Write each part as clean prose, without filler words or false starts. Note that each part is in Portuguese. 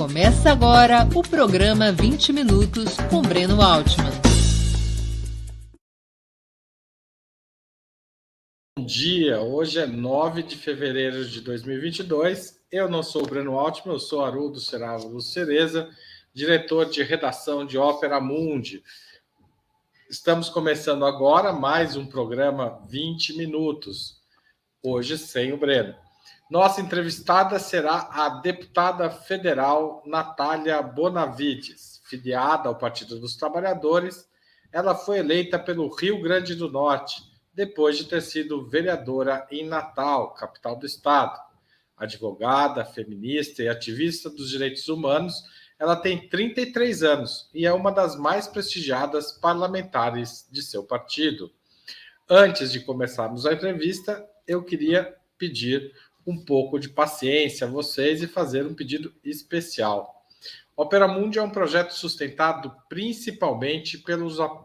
Começa agora o programa 20 Minutos com Breno Altman. Bom dia, hoje é 9 de fevereiro de 2022. Eu não sou o Breno Altman, eu sou Haroldo Cerávulo Cereza, diretor de redação de Opera Mundi. Estamos começando agora mais um programa 20 Minutos, hoje sem o Breno. Nossa entrevistada será a deputada federal Natália Bonavides, filiada ao Partido dos Trabalhadores. Ela foi eleita pelo Rio Grande do Norte, depois de ter sido vereadora em Natal, capital do estado. Advogada, feminista e ativista dos direitos humanos, ela tem 33 anos e é uma das mais prestigiadas parlamentares de seu partido. Antes de começarmos a entrevista, eu queria pedir um pouco de paciência a vocês e fazer um pedido especial. Opera Mundi é um projeto sustentado principalmente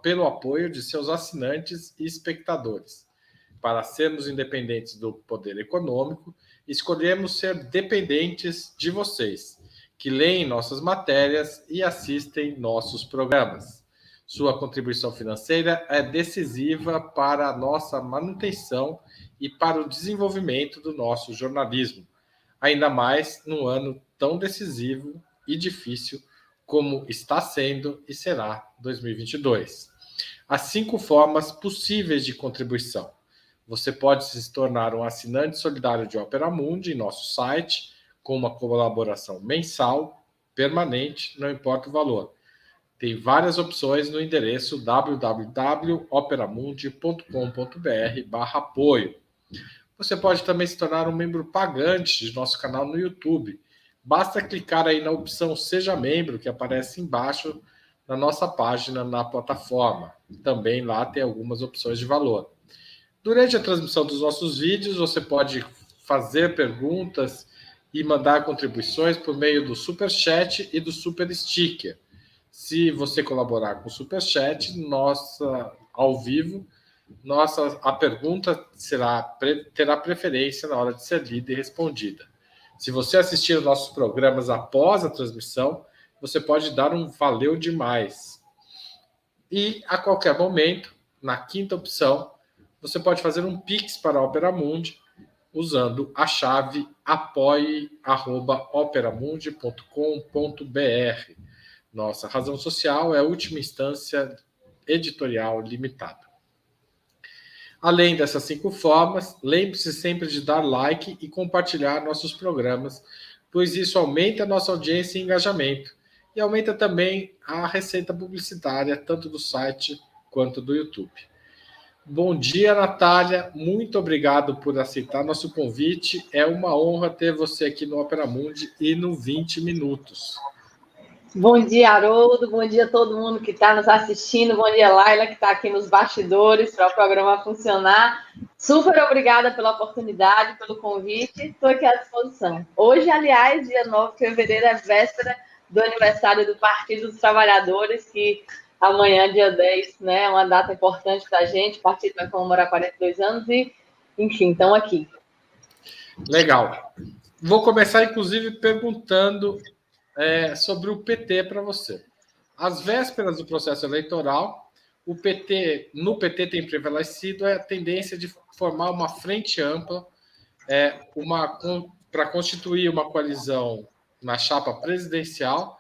pelo apoio de seus assinantes e espectadores. Para sermos independentes do poder econômico, escolhemos ser dependentes de vocês, que leem nossas matérias e assistem nossos programas. Sua contribuição financeira é decisiva para a nossa manutenção e para o desenvolvimento do nosso jornalismo, ainda mais num ano tão decisivo e difícil como está sendo e será 2022. Há 5 formas possíveis de contribuição. Você pode se tornar um assinante solidário de Opera Mundi em nosso site, com uma colaboração mensal, permanente, não importa o valor. Tem várias opções no endereço www.operamundi.com.br/apoio. Você pode também se tornar um membro pagante de nosso canal no YouTube. Basta clicar aí na opção Seja Membro, que aparece embaixo na nossa página na plataforma. Também lá tem algumas opções de valor. Durante a transmissão dos nossos vídeos, você pode fazer perguntas e mandar contribuições por meio do Super Chat e do Super Sticker. Se você colaborar com o Super Chat, ao vivo, a pergunta terá preferência na hora de ser lida e respondida. Se você assistir aos nossos programas após a transmissão, você pode dar um valeu demais. E, a qualquer momento, na quinta opção, você pode fazer um Pix para a Opera Mundi usando a chave apoie@operamundi.com.br. Nossa razão social é a última instância editorial limitada. Além dessas 5 formas, lembre-se sempre de dar like e compartilhar nossos programas, pois isso aumenta a nossa audiência e engajamento e aumenta também a receita publicitária, tanto do site quanto do YouTube. Bom dia, Natália. Muito obrigado por aceitar nosso convite. É uma honra ter você aqui no Opera Mundi e no 20 Minutos. Bom dia, Haroldo. Bom dia a todo mundo que está nos assistindo. Bom dia, Laila, que está aqui nos bastidores para o programa funcionar. Super obrigada pela oportunidade, pelo convite. Estou aqui à disposição. Hoje, aliás, dia 9 de fevereiro, é véspera do aniversário do Partido dos Trabalhadores, que amanhã, dia 10, né, é uma data importante para a gente. O partido vai comemorar 42 anos e, enfim, estão aqui. Legal. Vou começar, inclusive, perguntando sobre o PT para você. Às vésperas do processo eleitoral, no PT tem prevalecido a tendência de formar uma frente ampla para constituir uma coalizão na chapa presidencial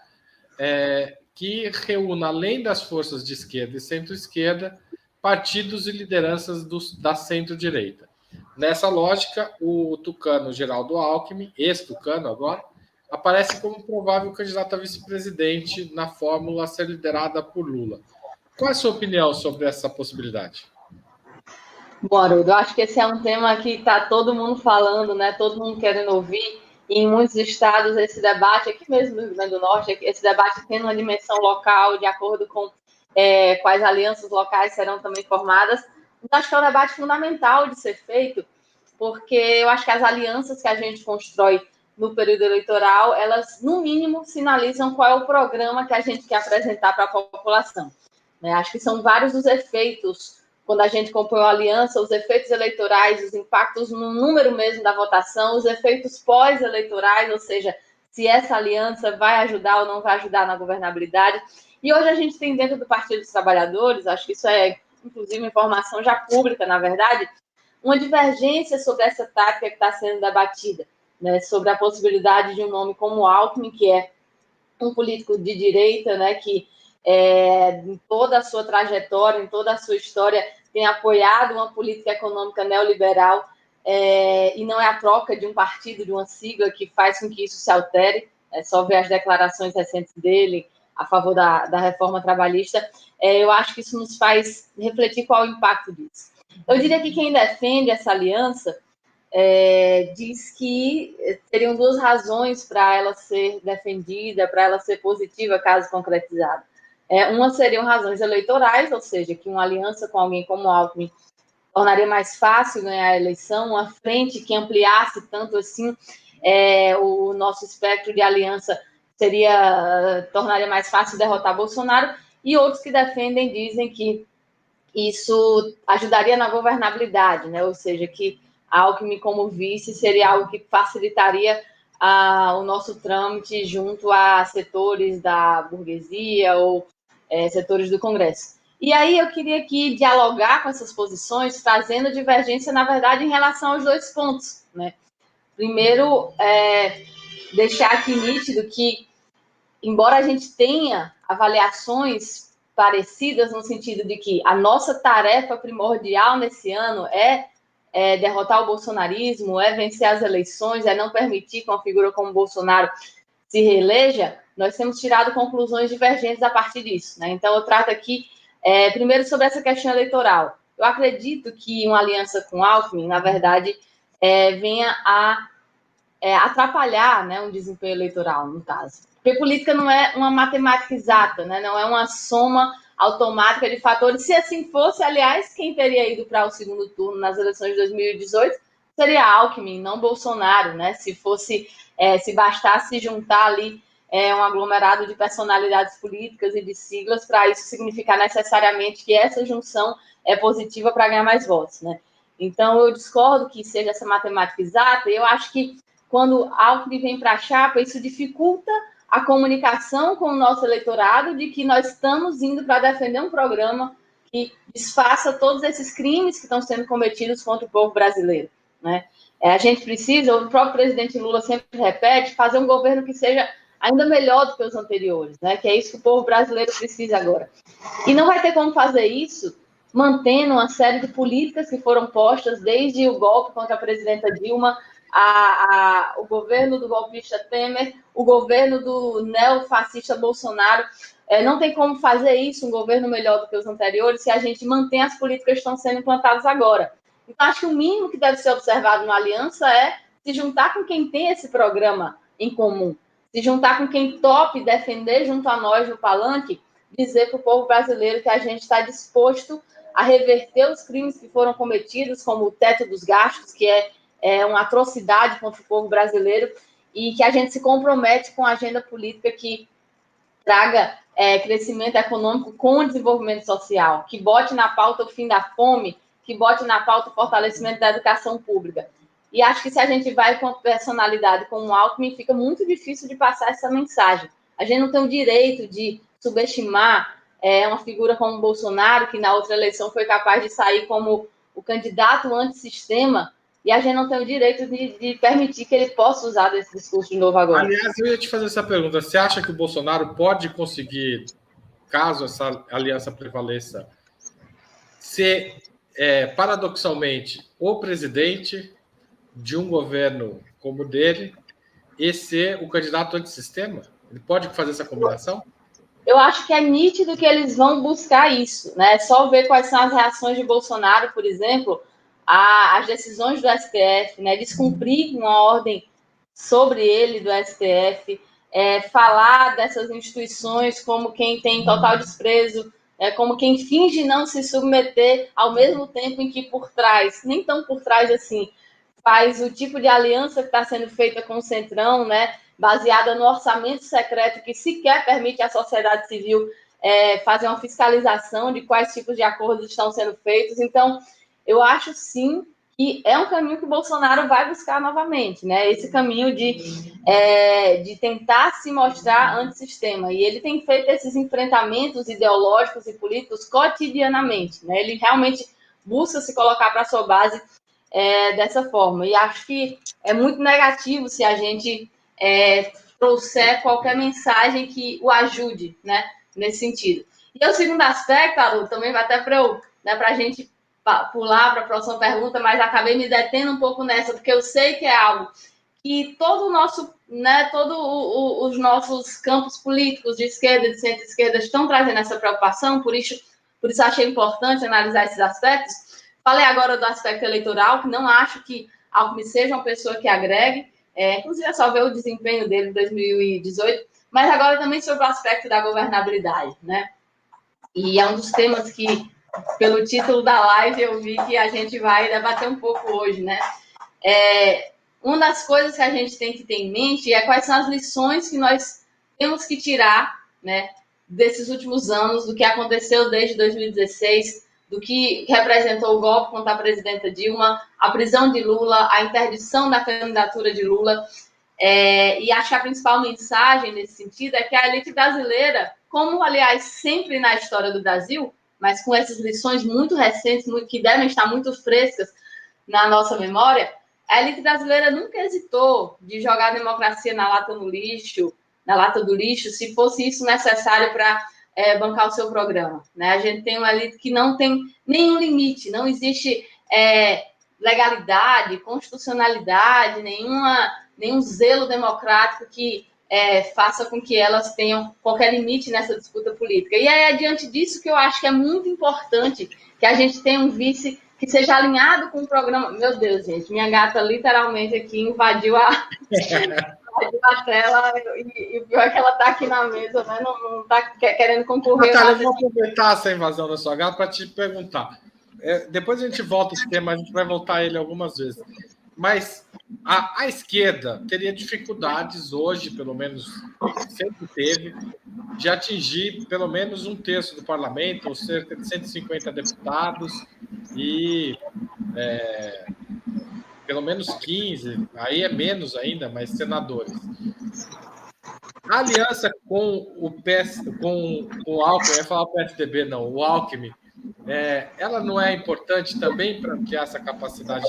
que reúna, além das forças de esquerda e centro-esquerda, partidos e lideranças da centro-direita. Nessa lógica, o tucano Geraldo Alckmin, ex-tucano agora, aparece como provável candidato a vice-presidente na fórmula a ser liderada por Lula. Qual é a sua opinião sobre essa possibilidade? Bom, Haroldo, eu acho que esse é um tema que está todo mundo falando, né? Todo mundo querendo ouvir. E em muitos estados, esse debate, aqui mesmo no Rio Grande do Norte, esse debate tem uma dimensão local, de acordo com quais alianças locais serão também formadas. Então, acho que é um debate fundamental de ser feito, porque eu acho que as alianças que a gente constrói no período eleitoral, elas, no mínimo, sinalizam qual é o programa que a gente quer apresentar para a população. Acho que são vários os efeitos, quando a gente compõe uma aliança, os efeitos eleitorais, os impactos no número mesmo da votação, os efeitos pós-eleitorais, ou seja, se essa aliança vai ajudar ou não vai ajudar na governabilidade. E hoje a gente tem dentro do Partido dos Trabalhadores, acho que isso é, inclusive, informação já pública, na verdade, uma divergência sobre essa tática que está sendo debatida, né, sobre a possibilidade de um nome como Alckmin, que é um político de direita, né, que em toda a sua trajetória, em toda a sua história, tem apoiado uma política econômica neoliberal, e não é a troca de um partido, de uma sigla, que faz com que isso se altere. É só ver as declarações recentes dele a favor da reforma trabalhista. Eu acho que isso nos faz refletir qual é o impacto disso. Eu diria que quem defende essa aliança diz que teriam duas razões para ela ser defendida, para ela ser positiva, caso concretizada. Uma seriam razões eleitorais, ou seja, que uma aliança com alguém como Alckmin tornaria mais fácil ganhar a eleição, uma frente que ampliasse tanto assim o nosso espectro de aliança tornaria mais fácil derrotar Bolsonaro, e outros que defendem dizem que isso ajudaria na governabilidade, né? Ou seja, que Alckmin como vice seria algo que facilitaria o nosso trâmite junto a setores da burguesia ou setores do Congresso. E aí eu queria aqui dialogar com essas posições, trazendo divergência, na verdade, em relação aos dois pontos, né? Primeiro, deixar aqui nítido que, embora a gente tenha avaliações parecidas no sentido de que a nossa tarefa primordial nesse ano é derrotar o bolsonarismo, é vencer as eleições, é não permitir que uma figura como Bolsonaro se reeleja, nós temos tirado conclusões divergentes a partir disso, né? Então, eu trato aqui, primeiro, sobre essa questão eleitoral. Eu acredito que uma aliança com Alckmin, na verdade, venha a atrapalhar, né, um desempenho eleitoral, no caso. Porque política não é uma matemática exata, né? Não é uma soma automática de fatores. Se assim fosse, aliás, quem teria ido para o segundo turno nas eleições de 2018 seria Alckmin, não Bolsonaro, né? Se bastasse juntar ali um aglomerado de personalidades políticas e de siglas para isso significar necessariamente que essa junção é positiva para ganhar mais votos, né? Então, eu discordo que seja essa matemática exata. Eu acho que quando Alckmin vem para a chapa, isso dificulta a comunicação com o nosso eleitorado de que nós estamos indo para defender um programa que desfaça todos esses crimes que estão sendo cometidos contra o povo brasileiro, né? A gente precisa, o próprio presidente Lula sempre repete, fazer um governo que seja ainda melhor do que os anteriores, né? Que é isso que o povo brasileiro precisa agora. E não vai ter como fazer isso mantendo uma série de políticas que foram postas desde o golpe contra a presidenta Dilma, o governo do golpista Temer, o governo do neofascista Bolsonaro. Não tem como fazer isso, um governo melhor do que os anteriores, se a gente mantém as políticas que estão sendo implantadas agora. Então, acho que o mínimo que deve ser observado numa aliança é se juntar com quem tem esse programa em comum, se juntar com quem tope defender junto a nós no palanque, dizer para o povo brasileiro que a gente está disposto a reverter os crimes que foram cometidos, como o teto dos gastos, que é uma atrocidade contra o povo brasileiro, e que a gente se compromete com a agenda política que traga crescimento econômico com desenvolvimento social, que bote na pauta o fim da fome, que bote na pauta o fortalecimento da educação pública. E acho que se a gente vai com uma personalidade como o Alckmin, fica muito difícil de passar essa mensagem. A gente não tem o direito de subestimar uma figura como o Bolsonaro, que na outra eleição foi capaz de sair como o candidato antissistema, e a gente não tem o direito de permitir que ele possa usar desse discurso de novo agora. Aliás, eu ia te fazer essa pergunta. Você acha que o Bolsonaro pode conseguir, caso essa aliança prevaleça, ser, paradoxalmente, o presidente de um governo como o dele e ser o candidato antissistema? Ele pode fazer essa combinação? Eu acho que é nítido que eles vão buscar isso, né? Só ver quais são as reações de Bolsonaro, por exemplo, às decisões do STF, né? Descumprir uma ordem sobre ele do STF, falar dessas instituições como quem tem total desprezo, como quem finge não se submeter, ao mesmo tempo em que por trás, nem tão por trás assim, faz o tipo de aliança que está sendo feita com o Centrão, né? Baseada no orçamento secreto que sequer permite à sociedade civil fazer uma fiscalização de quais tipos de acordos estão sendo feitos. Então, eu acho sim que é um caminho que o Bolsonaro vai buscar novamente, né? Esse caminho de tentar se mostrar antissistema. E ele tem feito esses enfrentamentos ideológicos e políticos cotidianamente, né? Ele realmente busca se colocar para a sua base dessa forma. E acho que é muito negativo se a gente trouxer qualquer mensagem que o ajude, né? Nesse sentido. E o segundo aspecto, Haroldo, também vai até para a gente pular para a próxima pergunta, mas acabei me detendo um pouco nessa, porque eu sei que é algo que todo o nosso, né, os nossos campos políticos de esquerda, de centro-esquerda estão trazendo essa preocupação, por isso achei importante analisar esses aspectos. Falei agora do aspecto eleitoral, que não acho que Alckmin seja uma pessoa que agregue, inclusive é só ver o desempenho dele em 2018, mas agora também sobre o aspecto da governabilidade, né? E é um dos temas que, pelo título da live, eu vi que a gente vai debater um pouco hoje, né? Uma das coisas que a gente tem que ter em mente é quais são as lições que nós temos que tirar, né, desses últimos anos, do que aconteceu desde 2016, do que representou o golpe contra a presidenta Dilma, a prisão de Lula, a interdição da candidatura de Lula. E acho que a principal mensagem nesse sentido é que a elite brasileira, como, aliás, sempre na história do Brasil, mas com essas lições muito recentes, que devem estar muito frescas na nossa memória, a elite brasileira nunca hesitou de jogar a democracia na lata do lixo, se fosse isso necessário para bancar o seu programa, né? A gente tem uma elite que não tem nenhum limite, não existe legalidade, constitucionalidade, nenhum zelo democrático que faça com que elas tenham qualquer limite nessa disputa política. E é diante disso que eu acho que é muito importante que a gente tenha um vice que seja alinhado com o programa. Meu Deus, gente, minha gata literalmente aqui invadiu a tela e o pior é que ela está aqui na mesa, né? Não está querendo concorrer. Natália, eu vou aproveitar essa invasão da sua gata para te perguntar. Depois a gente volta esse tema, a gente vai voltar a ele algumas vezes. Mas a esquerda teria dificuldades hoje, pelo menos sempre teve, de atingir pelo menos um terço do parlamento, ou cerca de 150 deputados, e pelo menos 15, aí é menos ainda, mas senadores. A aliança com o Alckmin, eu ia falar o PSDB, não, o Alckmin, ela não é importante também para ampliar essa capacidade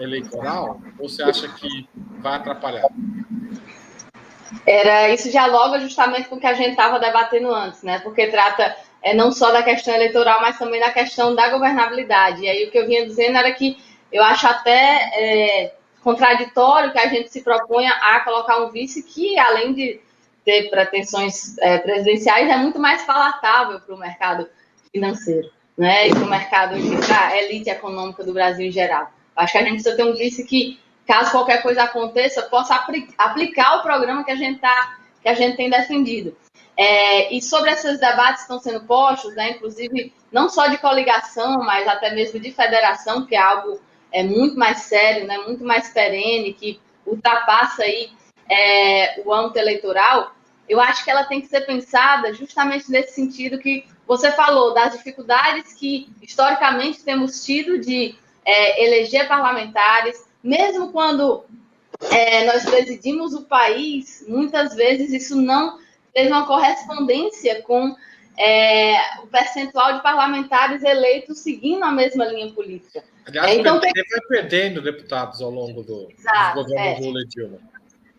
eleitoral? Ou você acha que vai atrapalhar? Isso dialoga justamente com o que a gente estava debatendo antes, né? Porque trata não só da questão eleitoral, mas também da questão da governabilidade. E aí o que eu vinha dizendo era que eu acho até contraditório que a gente se proponha a colocar um vice que, além de ter pretensões presidenciais, é muito mais palatável para o mercado financeiro, né? E para o mercado, para a elite econômica do Brasil em geral. Acho que a gente precisa ter um vice que, caso qualquer coisa aconteça, possa aplicar o programa que a gente tem defendido. E sobre esses debates que estão sendo postos, né, inclusive não só de coligação, mas até mesmo de federação, que é algo muito mais sério, né, muito mais perene, que ultrapassa aí o âmbito eleitoral, eu acho que ela tem que ser pensada justamente nesse sentido que você falou, das dificuldades que historicamente temos tido de eleger parlamentares, mesmo quando nós presidimos o país, muitas vezes isso não teve uma correspondência com o percentual de parlamentares eleitos seguindo a mesma linha política. Aliás, então, o PT vai perdendo deputados ao longo dos governos Lula e Dilma.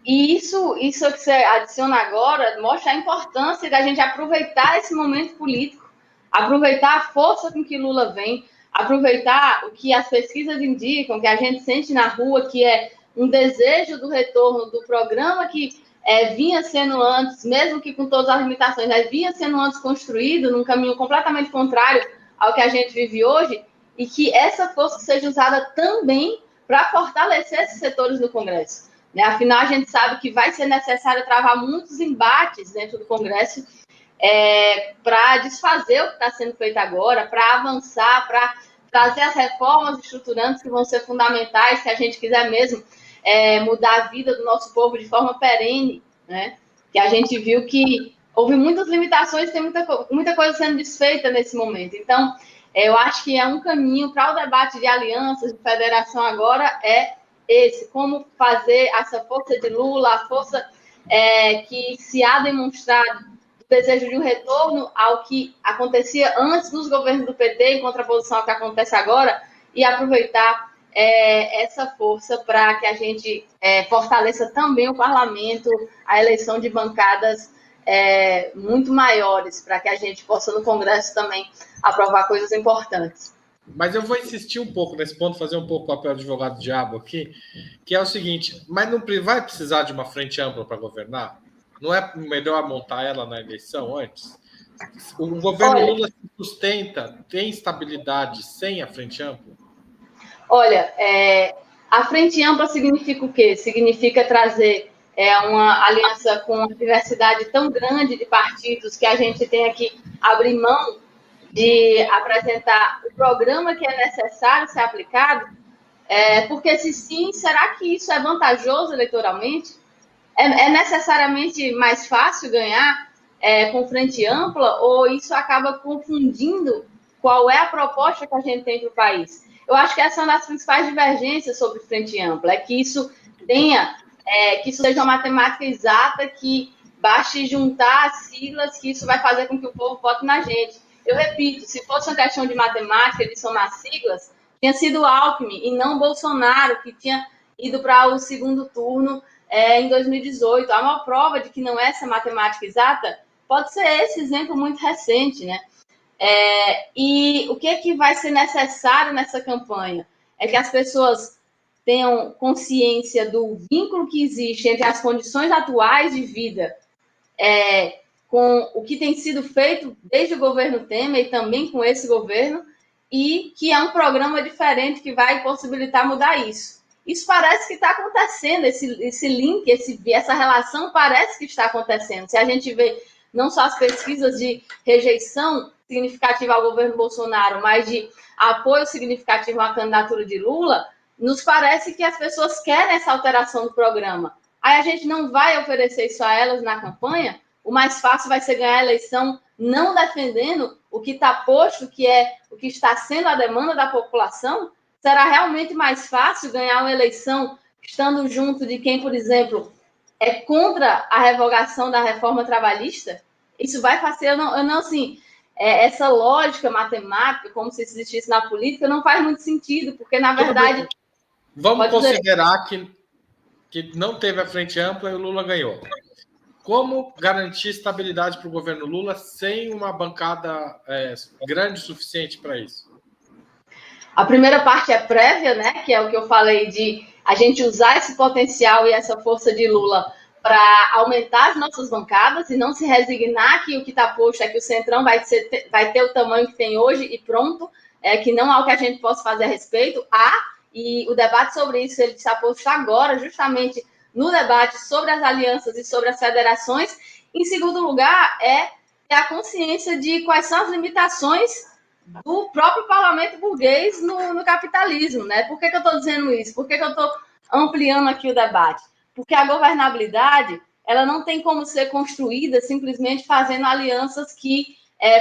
E isso que você adiciona agora mostra a importância da gente aproveitar esse momento político, aproveitar a força com que Lula vem, aproveitar o que as pesquisas indicam, que a gente sente na rua, que é um desejo do retorno do programa que vinha sendo antes, mesmo que com todas as limitações, vinha sendo antes construído num caminho completamente contrário ao que a gente vive hoje, e que essa força seja usada também para fortalecer esses setores do Congresso. Né? Afinal, a gente sabe que vai ser necessário travar muitos embates dentro do Congresso para desfazer o que está sendo feito agora, para avançar, para trazer as reformas estruturantes que vão ser fundamentais se a gente quiser mesmo mudar a vida do nosso povo de forma perene, né? Que a gente viu que houve muitas limitações, tem muita coisa sendo desfeita nesse momento. Então, Eu acho que é um caminho para o debate de alianças, de federação agora, é esse, como fazer essa força de Lula, a força que se há demonstrado o desejo de um retorno ao que acontecia antes nos governos do PT, em contraposição ao que acontece agora, e aproveitar essa força para que a gente fortaleça também o parlamento, a eleição de bancadas muito maiores, para que a gente possa, no Congresso, também aprovar coisas importantes. Mas eu vou insistir um pouco nesse ponto, fazer um pouco o papel de advogado diabo aqui, que é o seguinte, mas não vai precisar de uma frente ampla para governar? Não é melhor montar ela na eleição antes? O governo Lula se sustenta, tem estabilidade sem a frente ampla? Olha, a frente ampla significa o quê? Significa trazer uma aliança com uma diversidade tão grande de partidos que a gente tenha que abrir mão de apresentar o programa que é necessário ser aplicado, porque se sim, será que isso é vantajoso eleitoralmente? É necessariamente mais fácil ganhar com frente ampla ou isso acaba confundindo qual é a proposta que a gente tem para o país? Eu acho que essa é uma das principais divergências sobre frente ampla, que isso que isso seja uma matemática exata, que baste juntar as siglas, que isso vai fazer com que o povo vote na gente. Eu repito, se fosse uma questão de matemática, de somar siglas, tinha sido Alckmin e não Bolsonaro, que tinha ido para o segundo turno em 2018. A maior prova de que não é essa matemática exata pode ser esse exemplo muito recente, né? E o que vai ser necessário nessa campanha? É que as pessoas tenham consciência do vínculo que existe entre as condições atuais de vida com o que tem sido feito desde o governo Temer e também com esse governo, e que é um programa diferente que vai possibilitar mudar isso. Isso parece que está acontecendo, esse link, essa relação parece que está acontecendo. Se a gente vê não só as pesquisas de rejeição significativa ao governo Bolsonaro, mas de apoio significativo à candidatura de Lula, nos parece que as pessoas querem essa alteração do programa. Aí a gente não vai oferecer isso a elas na campanha. O mais fácil vai ser ganhar a eleição não defendendo o que está posto, que é o que está sendo a demanda da população. Será realmente mais fácil ganhar uma eleição estando junto de quem, por exemplo, é contra a revogação da reforma trabalhista? Isso vai fazer, eu não assim, essa lógica matemática, como se existisse na política, não faz muito sentido, porque, na verdade... Vamos considerar que não teve a frente ampla e o Lula ganhou. Como garantir estabilidade para o governo Lula sem uma bancada grande o suficiente para isso? A primeira parte é prévia, né? Que é o que eu falei de a gente usar esse potencial e essa força de Lula para aumentar as nossas bancadas e não se resignar que o que está posto é que o Centrão vai ter o tamanho que tem hoje e pronto, que não há o que a gente possa fazer a respeito. E o debate sobre isso ele está posto agora, justamente no debate sobre as alianças e sobre as federações. Em segundo lugar, é a consciência de quais são as limitações do próprio parlamento burguês no capitalismo, né? Por que eu estou dizendo isso? Por que eu estou ampliando aqui o debate? Porque a governabilidade ela não tem como ser construída simplesmente fazendo alianças que,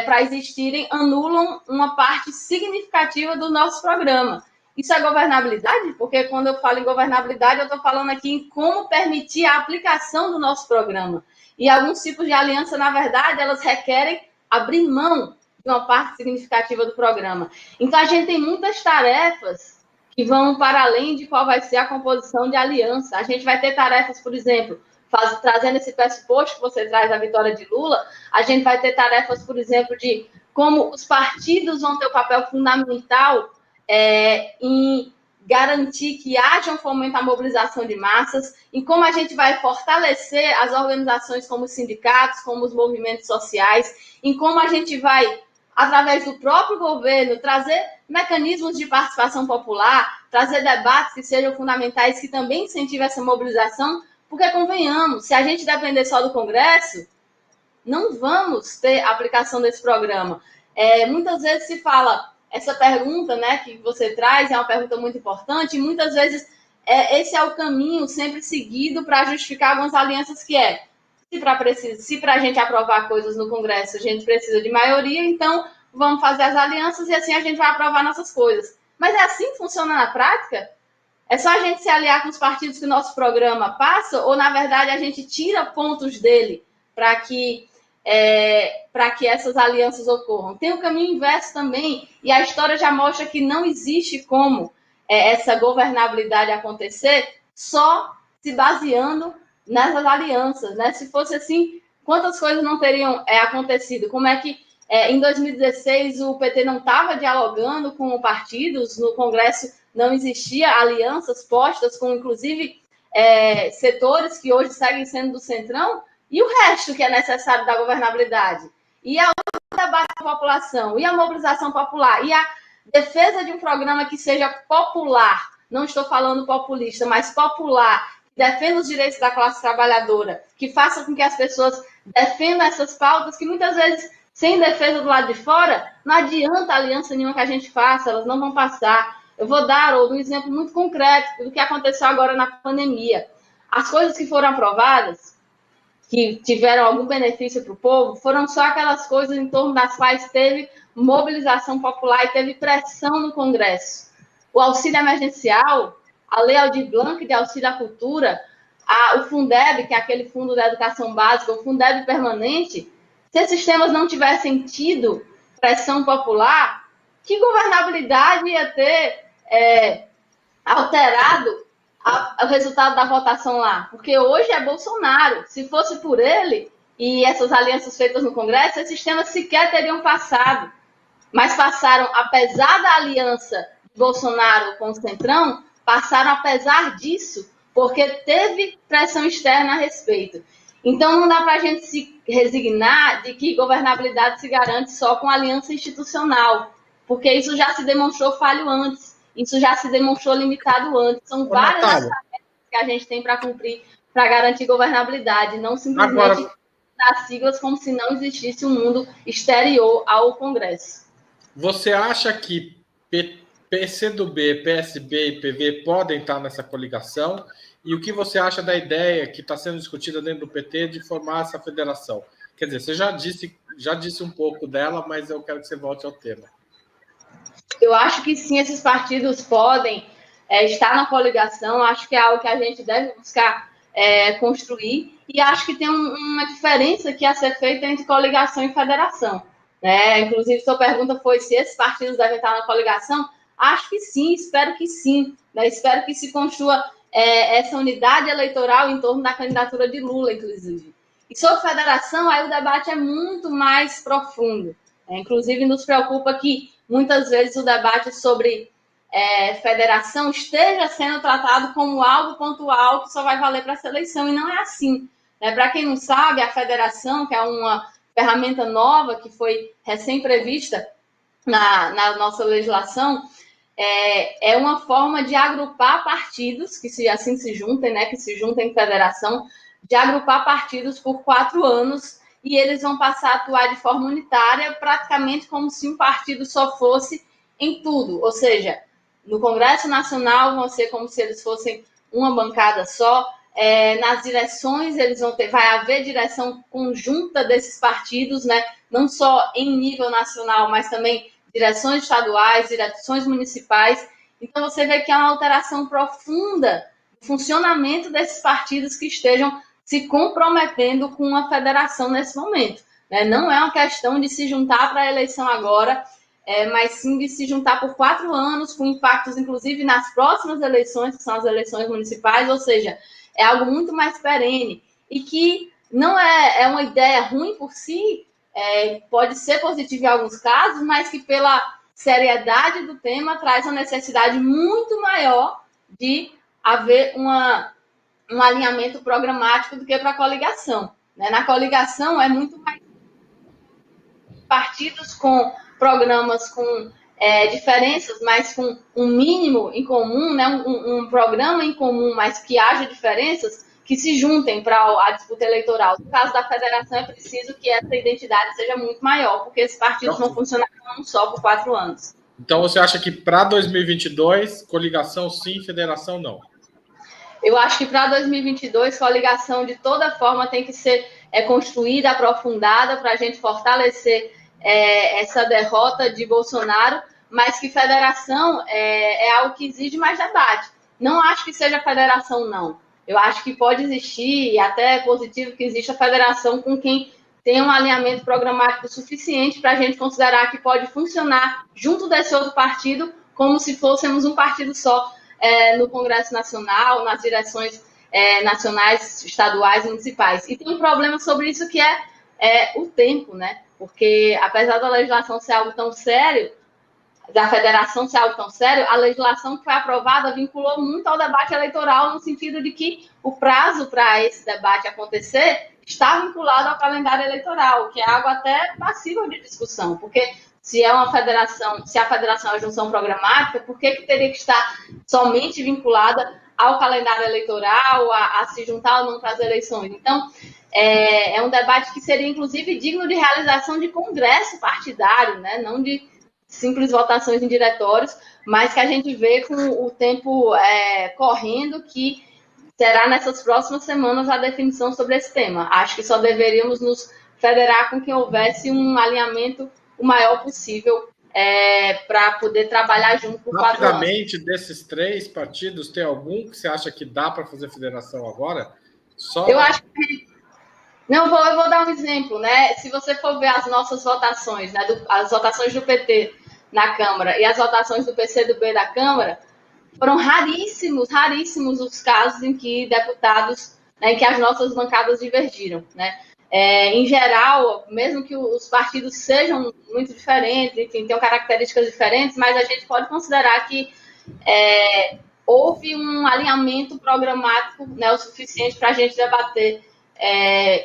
para existirem, anulam uma parte significativa do nosso programa. Isso é governabilidade? Porque quando eu falo em governabilidade, eu estou falando aqui em como permitir a aplicação do nosso programa. E alguns tipos de aliança, na verdade, elas requerem abrir mão de uma parte significativa do programa. Então, a gente tem muitas tarefas que vão para além de qual vai ser a composição de aliança. A gente vai ter tarefas, por exemplo, trazendo esse pressuposto que você traz da vitória de Lula, a gente vai ter tarefas, por exemplo, de como os partidos vão ter um papel fundamental em garantir que haja um fomento à mobilização de massas, em como a gente vai fortalecer as organizações como os sindicatos, como os movimentos sociais, em como a gente vai, através do próprio governo, trazer mecanismos de participação popular, trazer debates que sejam fundamentais, que também incentivem essa mobilização, porque, convenhamos, se a gente depender só do Congresso, não vamos ter aplicação desse programa. Muitas vezes se fala, essa pergunta, né, que você traz é uma pergunta muito importante, e muitas vezes esse é o caminho sempre seguido para justificar algumas alianças que se para a gente aprovar coisas no Congresso a gente precisa de maioria, então vamos fazer as alianças e assim a gente vai aprovar nossas coisas. Mas é assim que funciona na prática? É só a gente se aliar com os partidos que o nosso programa passa, ou, na verdade, a gente tira pontos dele para que essas alianças ocorram? Tem o caminho inverso também, e a história já mostra que não existe como essa governabilidade acontecer só se baseando nessas alianças, né? Se fosse assim, quantas coisas não teriam acontecido? Como é que em 2016 o PT não estava dialogando com partidos no Congresso? Não existia alianças postas com, inclusive, setores que hoje seguem sendo do Centrão, e o resto que é necessário da governabilidade? E o debate da população, e a mobilização popular, e a defesa de um programa que seja popular, não estou falando populista, mas popular, que defenda os direitos da classe trabalhadora, que faça com que as pessoas defendam essas pautas, que muitas vezes, sem defesa do lado de fora, não adianta aliança nenhuma que a gente faça, elas não vão passar. Eu vou dar um exemplo muito concreto do que aconteceu agora na pandemia. As coisas que foram aprovadas, que tiveram algum benefício para o povo, foram só aquelas coisas em torno das quais teve mobilização popular e teve pressão no Congresso. O auxílio emergencial, a Lei Aldir Blanc de auxílio à cultura, o Fundeb, que é aquele fundo da educação básica, o Fundeb permanente, se esses temas não tivessem tido pressão popular, que governabilidade ia ter alterado o resultado da votação lá? Porque hoje é Bolsonaro. Se fosse por ele e essas alianças feitas no Congresso, esses temas sequer teriam passado. Mas passaram, apesar da aliança de Bolsonaro com o Centrão, passaram apesar disso, porque teve pressão externa a respeito. Então, não dá para a gente se resignar de que governabilidade se garante só com aliança institucional, porque isso já se demonstrou falho antes, isso já se demonstrou limitado antes. São várias tarefas que a gente tem para cumprir para garantir governabilidade, não simplesmente dar siglas como se não existisse um mundo exterior ao Congresso. Você acha que PCdoB, PSB e PV podem estar nessa coligação? E o que você acha da ideia que está sendo discutida dentro do PT de formar essa federação? Quer dizer, você já disse um pouco dela, mas eu quero que você volte ao tema. Eu acho que sim, esses partidos podem estar na coligação. Acho que é algo que a gente deve buscar construir. E acho que tem uma diferença que a ser feita entre coligação e federação. Inclusive, sua pergunta foi se esses partidos devem estar na coligação. Acho que sim, espero que sim. Espero que se construa essa unidade eleitoral em torno da candidatura de Lula, inclusive. E sobre federação, aí o debate é muito mais profundo. Inclusive, nos preocupa que muitas vezes o debate sobre federação esteja sendo tratado como algo pontual que só vai valer para essa eleição, e não é assim. Para quem não sabe, a federação, que é uma ferramenta nova que foi recém-prevista na nossa legislação, é uma forma de agrupar partidos, que assim se juntem, que se juntem em federação, de agrupar partidos por 4 anos, e eles vão passar a atuar de forma unitária, praticamente como se um partido só fosse em tudo. Ou seja, no Congresso Nacional vão ser como se eles fossem uma bancada só. Nas direções, vai haver direção conjunta desses partidos, não só em nível nacional, mas também direções estaduais, direções municipais. Então, você vê que há uma alteração profunda no funcionamento desses partidos que estejam se comprometendo com uma federação nesse momento. Não é uma questão de se juntar para a eleição agora, mas sim de se juntar por 4 anos, com impactos, inclusive, nas próximas eleições, que são as eleições municipais, ou seja, é algo muito mais perene e que não é uma ideia ruim por si, pode ser positivo em alguns casos, mas que pela seriedade do tema traz uma necessidade muito maior de haver um alinhamento programático do que para a coligação. Na coligação é muito mais partidos com programas com diferenças, mas com um mínimo em comum, um programa em comum, mas que haja diferenças, que se juntem para a disputa eleitoral. No caso da federação, é preciso que essa identidade seja muito maior, porque esses partidos vão funcionar não só por 4 anos. Então, você acha que para 2022, coligação sim, federação não? Eu acho que para 2022, coligação de toda forma tem que ser construída, aprofundada, para a gente fortalecer essa derrota de Bolsonaro, mas que federação é algo que exige mais debate. Não acho que seja federação, não. Eu acho que pode existir, e até é positivo que exista federação com quem tem um alinhamento programático suficiente para a gente considerar que pode funcionar junto desse outro partido, como se fôssemos um partido só no Congresso Nacional, nas direções nacionais, estaduais e municipais. E tem um problema sobre isso que é o tempo, né? Porque, apesar da legislação ser algo tão sério, da federação ser algo tão sério, a legislação que foi aprovada vinculou muito ao debate eleitoral, no sentido de que o prazo para esse debate acontecer está vinculado ao calendário eleitoral, que é algo até passível de discussão, porque se é uma federação, se a federação é uma junção programática, por que teria que estar somente vinculada ao calendário eleitoral, a se juntar ou não para as eleições? Então, é um debate que seria, inclusive, digno de realização de congresso partidário, né? Não de simples votações em diretórios, mas que a gente vê com o tempo correndo que será nessas próximas semanas a definição sobre esse tema. Acho que só deveríamos nos federar com que houvesse um alinhamento o maior possível para poder trabalhar junto por 4 anos. Rapidamente, desses 3 partidos, tem algum que você acha que dá para fazer federação agora? Eu acho que... Não, eu vou dar um exemplo, né? Se você for ver as nossas votações, né, as votações do PT na Câmara e as votações do PCdoB da Câmara, foram raríssimos os casos em que deputados, né, em que as nossas bancadas divergiram, né? Em geral, mesmo que os partidos sejam muito diferentes, enfim, tenham características diferentes, mas a gente pode considerar que houve um alinhamento programático, né, o suficiente para a gente debater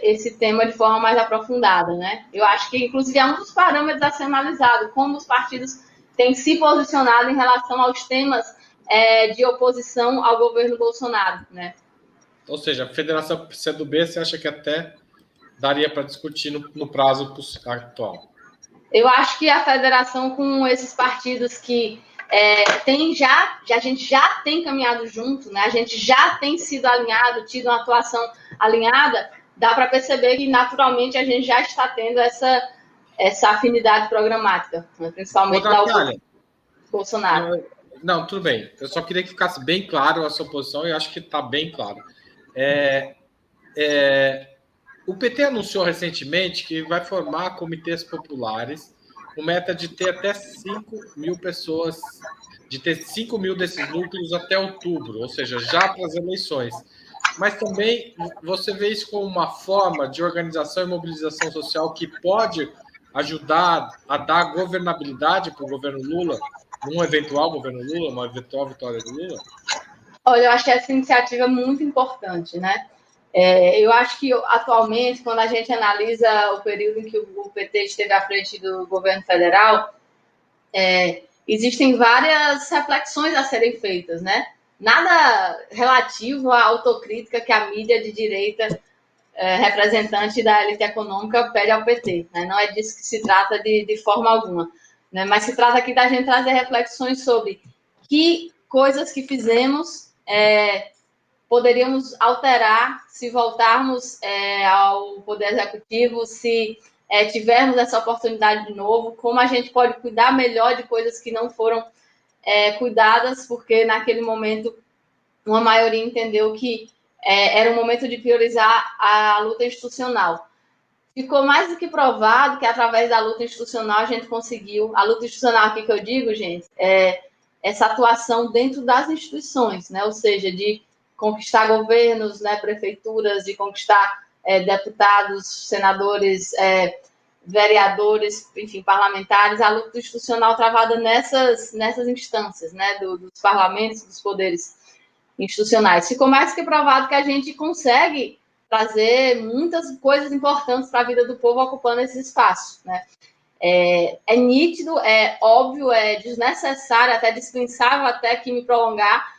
esse tema de forma mais aprofundada, né? Eu acho que, inclusive, é um dos parâmetros a ser analisado, como os partidos têm se posicionado em relação aos temas de oposição ao governo Bolsonaro, né? Ou seja, a federação PCdoB, você acha que até daria para discutir no prazo atual? Eu acho que a federação com esses partidos que a gente já tem caminhado junto, né? A gente já tem sido alinhado, tido uma atuação alinhada, dá para perceber que naturalmente a gente já está tendo essa afinidade programática, né? Principalmente da Bolsonaro. Não, tudo bem. Eu só queria que ficasse bem claro a sua posição e acho que está bem claro. O PT anunciou recentemente que vai formar comitês populares com meta de ter até 5.000 pessoas, de ter 5.000 desses núcleos até outubro, ou seja, já para as eleições. Mas também você vê isso como uma forma de organização e mobilização social que pode ajudar a dar governabilidade para o governo Lula, um eventual governo Lula, uma eventual vitória do Lula? Olha, eu acho que essa iniciativa é muito importante, né? Eu acho que, atualmente, quando a gente analisa o período em que o PT esteve à frente do governo federal, existem várias reflexões a serem feitas, né? Nada relativo à autocrítica que a mídia de direita, representante da elite econômica, pede ao PT, né? Não é disso que se trata de forma alguma, né? Mas se trata aqui da gente trazer reflexões sobre que coisas que fizemos poderíamos alterar se voltarmos ao Poder Executivo, se tivermos essa oportunidade de novo, como a gente pode cuidar melhor de coisas que não foram cuidadas, porque naquele momento uma maioria entendeu que era o momento de priorizar a luta institucional. Ficou mais do que provado que através da luta institucional a gente conseguiu, a luta institucional aqui que eu digo, gente, essa atuação dentro das instituições, né? Ou seja, de conquistar governos, né, prefeituras, de conquistar deputados, senadores, vereadores, enfim, parlamentares, a luta institucional travada nessas instâncias, né, dos parlamentos, dos poderes institucionais. Ficou mais que provado que a gente consegue trazer muitas coisas importantes para a vida do povo ocupando esse espaço, né? É nítido, é óbvio, é desnecessário, até dispensável até que me prolongar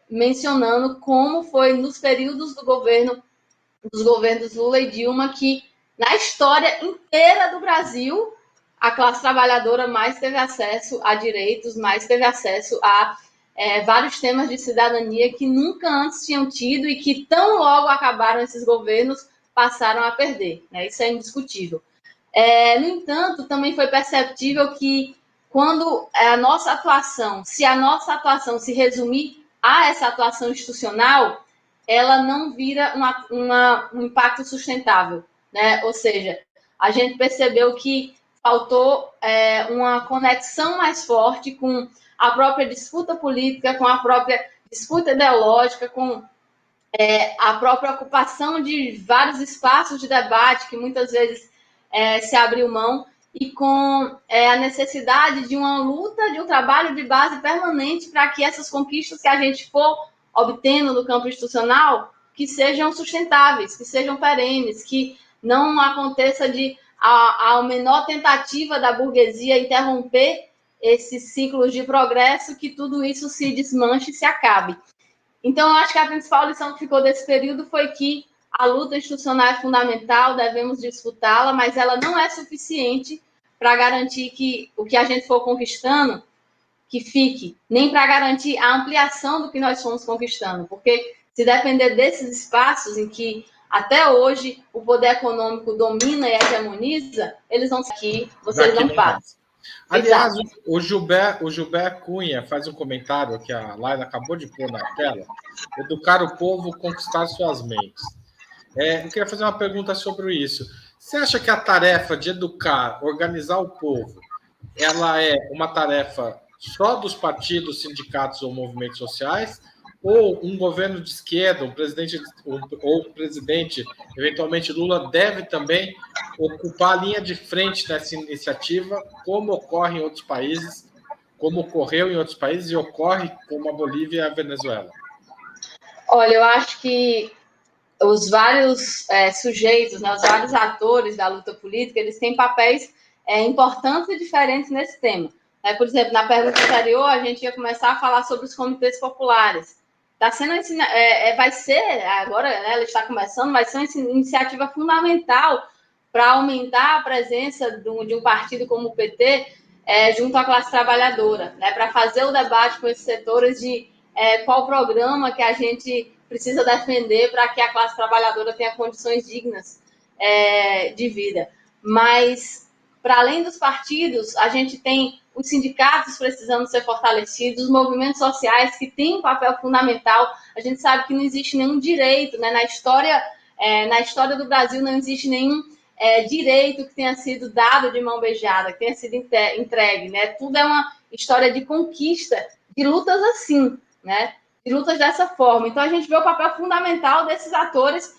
mencionando como foi nos períodos dos governos Lula e Dilma que, na história inteira do Brasil, a classe trabalhadora mais teve acesso a direitos, mais teve acesso a vários temas de cidadania que nunca antes tinham tido e que, tão logo acabaram esses governos, passaram a perder, né? Isso é indiscutível. No entanto, também foi perceptível que quando a nossa atuação se resumir a essa atuação institucional, ela não vira um impacto sustentável, né? Ou seja, a gente percebeu que faltou uma conexão mais forte com a própria disputa política, com a própria disputa ideológica, com a própria ocupação de vários espaços de debate que muitas vezes se abriu mão, e com a necessidade de uma luta, de um trabalho de base permanente para que essas conquistas que a gente for obtendo no campo institucional, que sejam sustentáveis, que sejam perenes, que não aconteça a menor tentativa da burguesia interromper esses ciclos de progresso, que tudo isso se desmanche e se acabe. Então, eu acho que a principal lição que ficou desse período foi que a luta institucional é fundamental, devemos disputá-la, mas ela não é suficiente para garantir que o que a gente for conquistando, que fique, nem para garantir a ampliação do que nós fomos conquistando, porque se depender desses espaços em que até hoje o poder econômico domina e hegemoniza, eles vão aqui, vocês não passam. Aliás, o Gilberto Cunha faz um comentário que a Laila acabou de pôr na tela: educar o povo, conquistar suas mentes. Eu queria fazer uma pergunta sobre isso. Você acha que a tarefa de educar, organizar o povo, ela é uma tarefa só dos partidos, sindicatos ou movimentos sociais? Ou um governo de esquerda, o presidente, eventualmente Lula, deve também ocupar a linha de frente nessa iniciativa, como ocorre em outros países, como ocorreu em outros países e ocorre como a Bolívia e a Venezuela? Olha, eu acho que os vários sujeitos, né, os vários atores da luta política, eles têm papéis importantes e diferentes nesse tema. Por exemplo, na pergunta anterior, a gente ia começar a falar sobre os comitês populares. Está sendo vai ser, agora, né, ela está começando, vai ser uma iniciativa fundamental para aumentar a presença de um partido como o PT junto à classe trabalhadora, né, para fazer o debate com esses setores de qual programa que a gente precisa defender para que a classe trabalhadora tenha condições dignas de vida. Mas, para além dos partidos, a gente tem os sindicatos precisando ser fortalecidos, os movimentos sociais que têm um papel fundamental. A gente sabe que não existe nenhum direito, né? Na história do Brasil não existe nenhum direito que tenha sido dado de mão beijada, que tenha sido entregue, né? Tudo é uma história de conquista, de lutas assim, né? De lutas dessa forma. Então, a gente vê o papel fundamental desses atores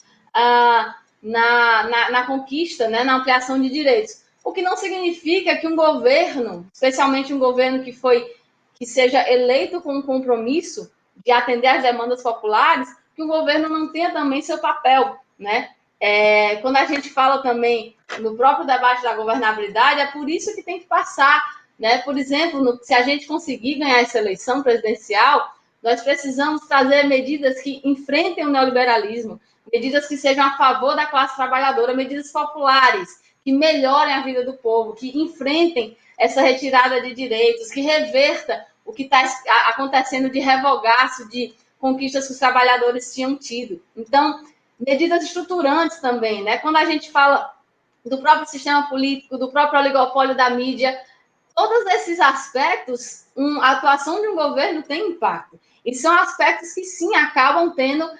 na conquista, né? Na ampliação de direitos. O que não significa que um governo, especialmente um governo que seja eleito com um compromisso de atender às demandas populares, que o governo não tenha também seu papel, né? Quando a gente fala também no próprio debate da governabilidade, é por isso que tem que passar, né? Por exemplo, se a gente conseguir ganhar essa eleição presidencial, nós precisamos trazer medidas que enfrentem o neoliberalismo, medidas que sejam a favor da classe trabalhadora, medidas populares, que melhorem a vida do povo, que enfrentem essa retirada de direitos, que reverta o que está acontecendo de revogaço de conquistas que os trabalhadores tinham tido. Então, medidas estruturantes também, né? Quando a gente fala do próprio sistema político, do próprio oligopólio da mídia, todos esses aspectos, a atuação de um governo tem impacto. E são aspectos que, sim, acabam tendo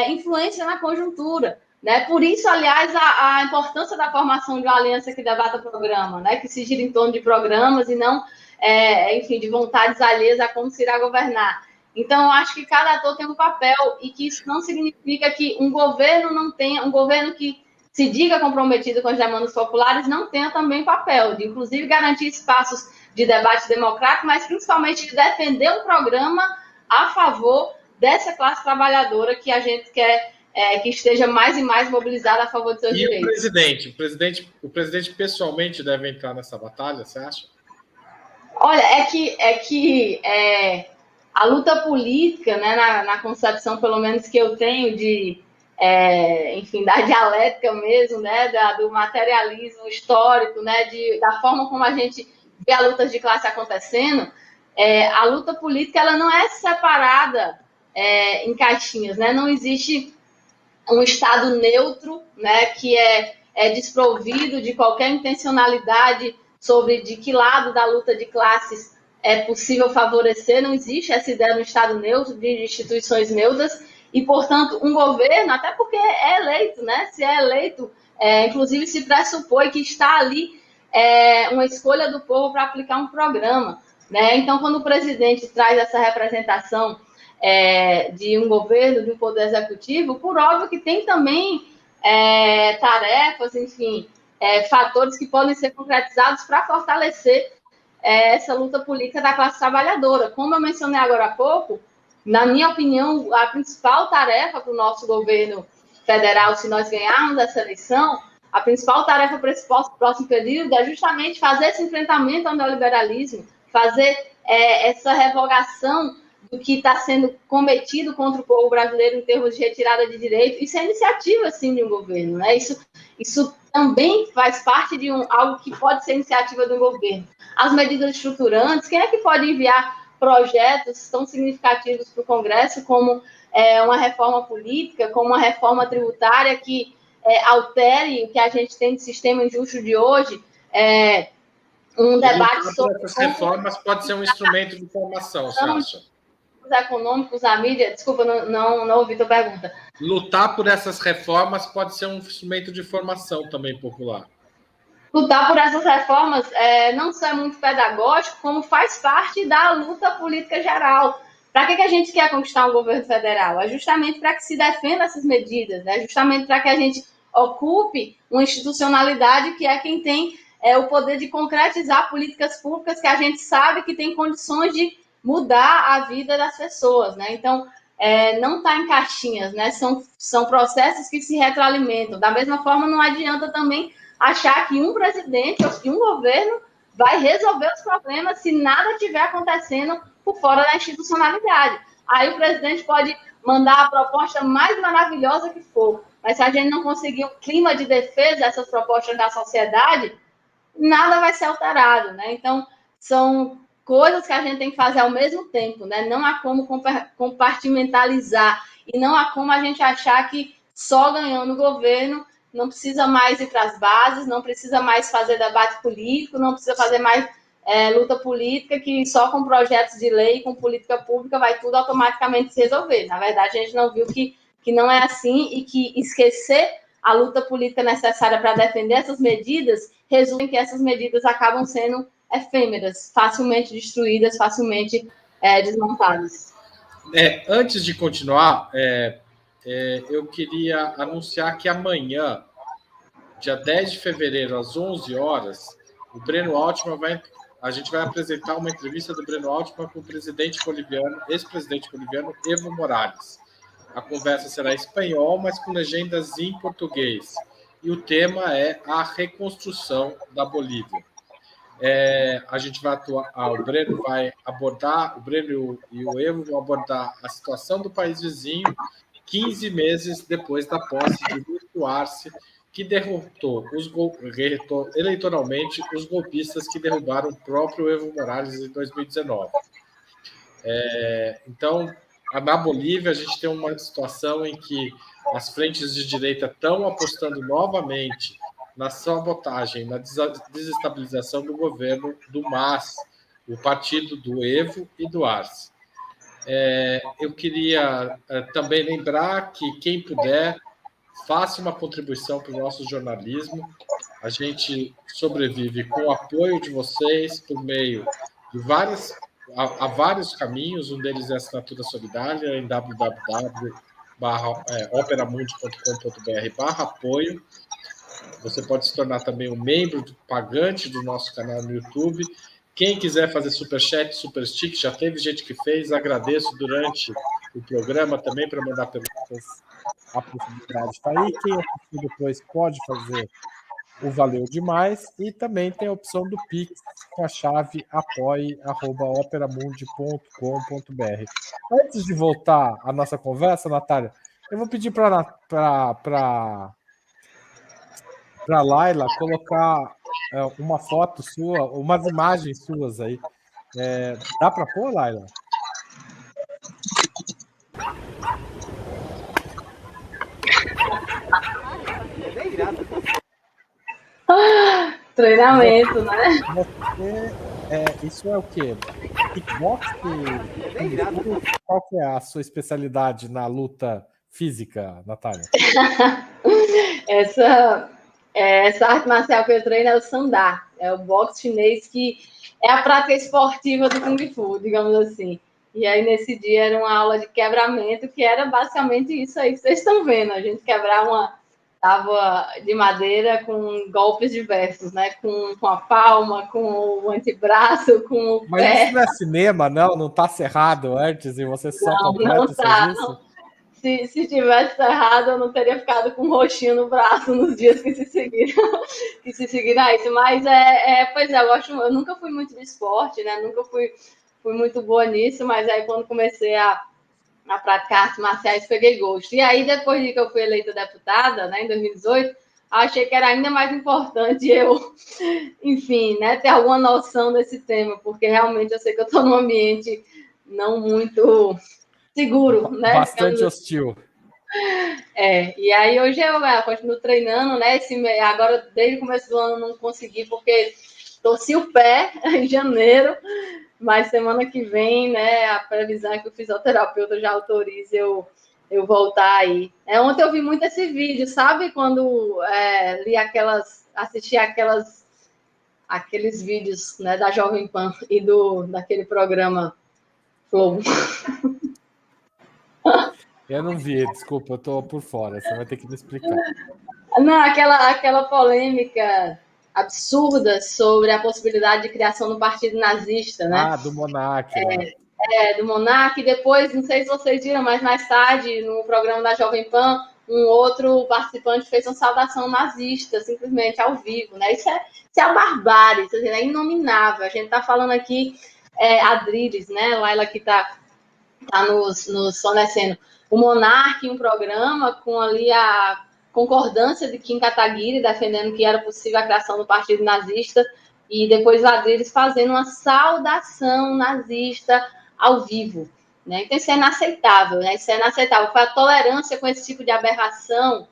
influência na conjuntura. Né? Por isso, aliás, a importância da formação de uma aliança que debata programa, né? Que se gira em torno de programas e não, enfim, de vontades alheias a como se irá governar. Então, eu acho que cada ator tem um papel e que isso não significa que um governo não tenha, um governo que se diga comprometido com as demandas populares não tenha também papel de, inclusive, garantir espaços de debate democrático, mas principalmente de defender um programa a favor dessa classe trabalhadora que a gente quer que esteja mais e mais mobilizada a favor dos seus direitos. O presidente pessoalmente deve entrar nessa batalha, você acha? Olha, a luta política, né, na concepção, pelo menos que eu tenho enfim, da dialética mesmo, né, do materialismo histórico, né, da forma como a gente vê a luta de classe acontecendo, a luta política ela não é separada em caixinhas, né? Não existe um Estado neutro, né, que é desprovido de qualquer intencionalidade sobre de que lado da luta de classes é possível favorecer. Não existe essa ideia no Estado neutro, de instituições neutras, e, portanto, um governo, até porque é eleito, né? Se é eleito, inclusive se pressupõe que está ali uma escolha do povo para aplicar um programa, né? Então, quando o presidente traz essa representação de um governo, de um poder executivo, por óbvio que tem também tarefas, enfim, fatores que podem ser concretizados para fortalecer essa luta política da classe trabalhadora. Como eu mencionei agora há pouco, na minha opinião, a principal tarefa para o nosso governo federal, se nós ganharmos essa eleição, a principal tarefa para esse próximo período é justamente fazer esse enfrentamento ao neoliberalismo, fazer essa revogação do que está sendo cometido contra o povo brasileiro em termos de retirada de direitos. Isso é iniciativa, sim, de um governo, né? Isso também faz parte de algo que pode ser iniciativa do governo. As medidas estruturantes, quem é que pode enviar projetos tão significativos para o Congresso como uma reforma política, como uma reforma tributária que altere o que a gente tem de sistema injusto de hoje? Um debate sobre... Essas reformas pode ser um instrumento de formação, você acha? Os econômicos, a mídia... Desculpa, não ouvi tua pergunta. Lutar por essas reformas pode ser um instrumento de formação também popular. Lutar por essas reformas não só é muito pedagógico, como faz parte da luta política geral. Para que a gente quer conquistar um governo federal? É justamente para que se defenda essas medidas, né? Justamente para que a gente ocupe uma institucionalidade que é quem tem o poder de concretizar políticas públicas que a gente sabe que tem condições de mudar a vida das pessoas, né? Então, não está em caixinhas, né? São processos que se retroalimentam. Da mesma forma, não adianta também achar que um presidente ou que um governo vai resolver os problemas se nada estiver acontecendo por fora da institucionalidade. Aí o presidente pode mandar a proposta mais maravilhosa que for, mas se a gente não conseguir um clima de defesa dessas propostas da sociedade, nada vai ser alterado, né? Então, são coisas que a gente tem que fazer ao mesmo tempo, né? Não há como compartimentalizar e não há como a gente achar que só ganhando o governo não precisa mais ir para as bases, não precisa mais fazer debate político, não precisa fazer mais luta política, que só com projetos de lei, com política pública, vai tudo automaticamente se resolver. Na verdade, a gente não viu que não é assim e que esquecer a luta política necessária para defender essas medidas resulta em que essas medidas acabam sendo efêmeras, facilmente destruídas, facilmente desmontadas. Antes de continuar, eu queria anunciar que amanhã, dia 10 de fevereiro, às 11 horas, o Breno Altman a gente vai apresentar uma entrevista do Breno Altman com o ex-presidente boliviano Evo Morales. A conversa será em espanhol, mas com legendas em português. E o tema é a reconstrução da Bolívia. A gente vai o Breno vai abordar, o Breno e o Evo vão abordar a situação do país vizinho 15 meses depois da posse de Luiz Arce, que derrotou eleitoralmente os golpistas que derrubaram o próprio Evo Morales em 2019. Então, na Bolívia, a gente tem uma situação em que as frentes de direita estão apostando novamente na sabotagem, na desestabilização do governo do MAS, o partido do Evo e do Arce. Eu queria também lembrar que quem puder, faça uma contribuição para o nosso jornalismo. A gente sobrevive com o apoio de vocês por meio de vários caminhos. Um deles é a assinatura solidária em www.operamundi.com.br/apoio. Você pode se tornar também um membro pagante do nosso canal no YouTube. Quem quiser fazer superchat, superstick, já teve gente que fez. Agradeço durante o programa também para mandar perguntas. A possibilidade está aí. Quem assistir depois pode fazer o Valeu Demais. E também tem a opção do Pix com a chave apoie@operamundi.com.br. Antes de voltar à nossa conversa, Natália, eu vou pedir para Laila colocar uma foto sua, umas imagens suas aí. Dá para pôr, Laila? Treinamento, né? Isso é o quê? Kickbox? Qual que é a sua especialidade na luta física, Natália? Essa arte marcial que eu treino é o Sandá, é o boxe chinês, que é a prática esportiva do Kung Fu, digamos assim. E aí, nesse dia, era uma aula de quebramento, que era basicamente isso aí que vocês estão vendo. A gente quebrar uma tábua de madeira com golpes diversos, né? Com a palma, com o antebraço, com o pé. Mas isso não é cinema, não? Não está cerrado antes e você só completa o serviço? Não. Se tivesse errado, eu não teria ficado com um roxinho no braço nos dias que se seguiram a isso. Mas pois é, eu nunca fui muito de esporte, né? Nunca fui muito boa nisso, mas aí quando comecei a praticar artes marciais, peguei gosto. E aí, depois de que eu fui eleita deputada, né, em 2018, achei que era ainda mais importante eu, enfim, né, ter alguma noção desse tema, porque realmente eu sei que eu estou num ambiente não muito seguro, né? Bastante hostil. E aí hoje eu continuo treinando, né? Agora, desde o começo do ano, não consegui, porque torci o pé em janeiro, mas semana que vem, né? A previsão é que o fisioterapeuta já autorize eu voltar aí. Ontem eu vi muito esse vídeo, sabe? Quando assisti aqueles vídeos, né, da Jovem Pan e daquele programa Flow. Eu não vi, desculpa, eu tô por fora, você vai ter que me explicar. Não, aquela polêmica absurda sobre a possibilidade de criação do partido nazista, né? Ah, do Monark. Do Monark. E depois, não sei se vocês viram, mas mais tarde, no programa da Jovem Pan, um outro participante fez uma saudação nazista, simplesmente ao vivo, né? Isso é a barbárie, isso é inominável. A gente está falando aqui, Adriles, né? Laila que está nos fornecendo. O Monark, um programa com ali a concordância de Kim Kataguiri, defendendo que era possível a criação do partido nazista, e depois o Adriles fazendo uma saudação nazista ao vivo. Né? Então, isso é inaceitável, né? Isso é inaceitável. Foi a tolerância com esse tipo de aberração,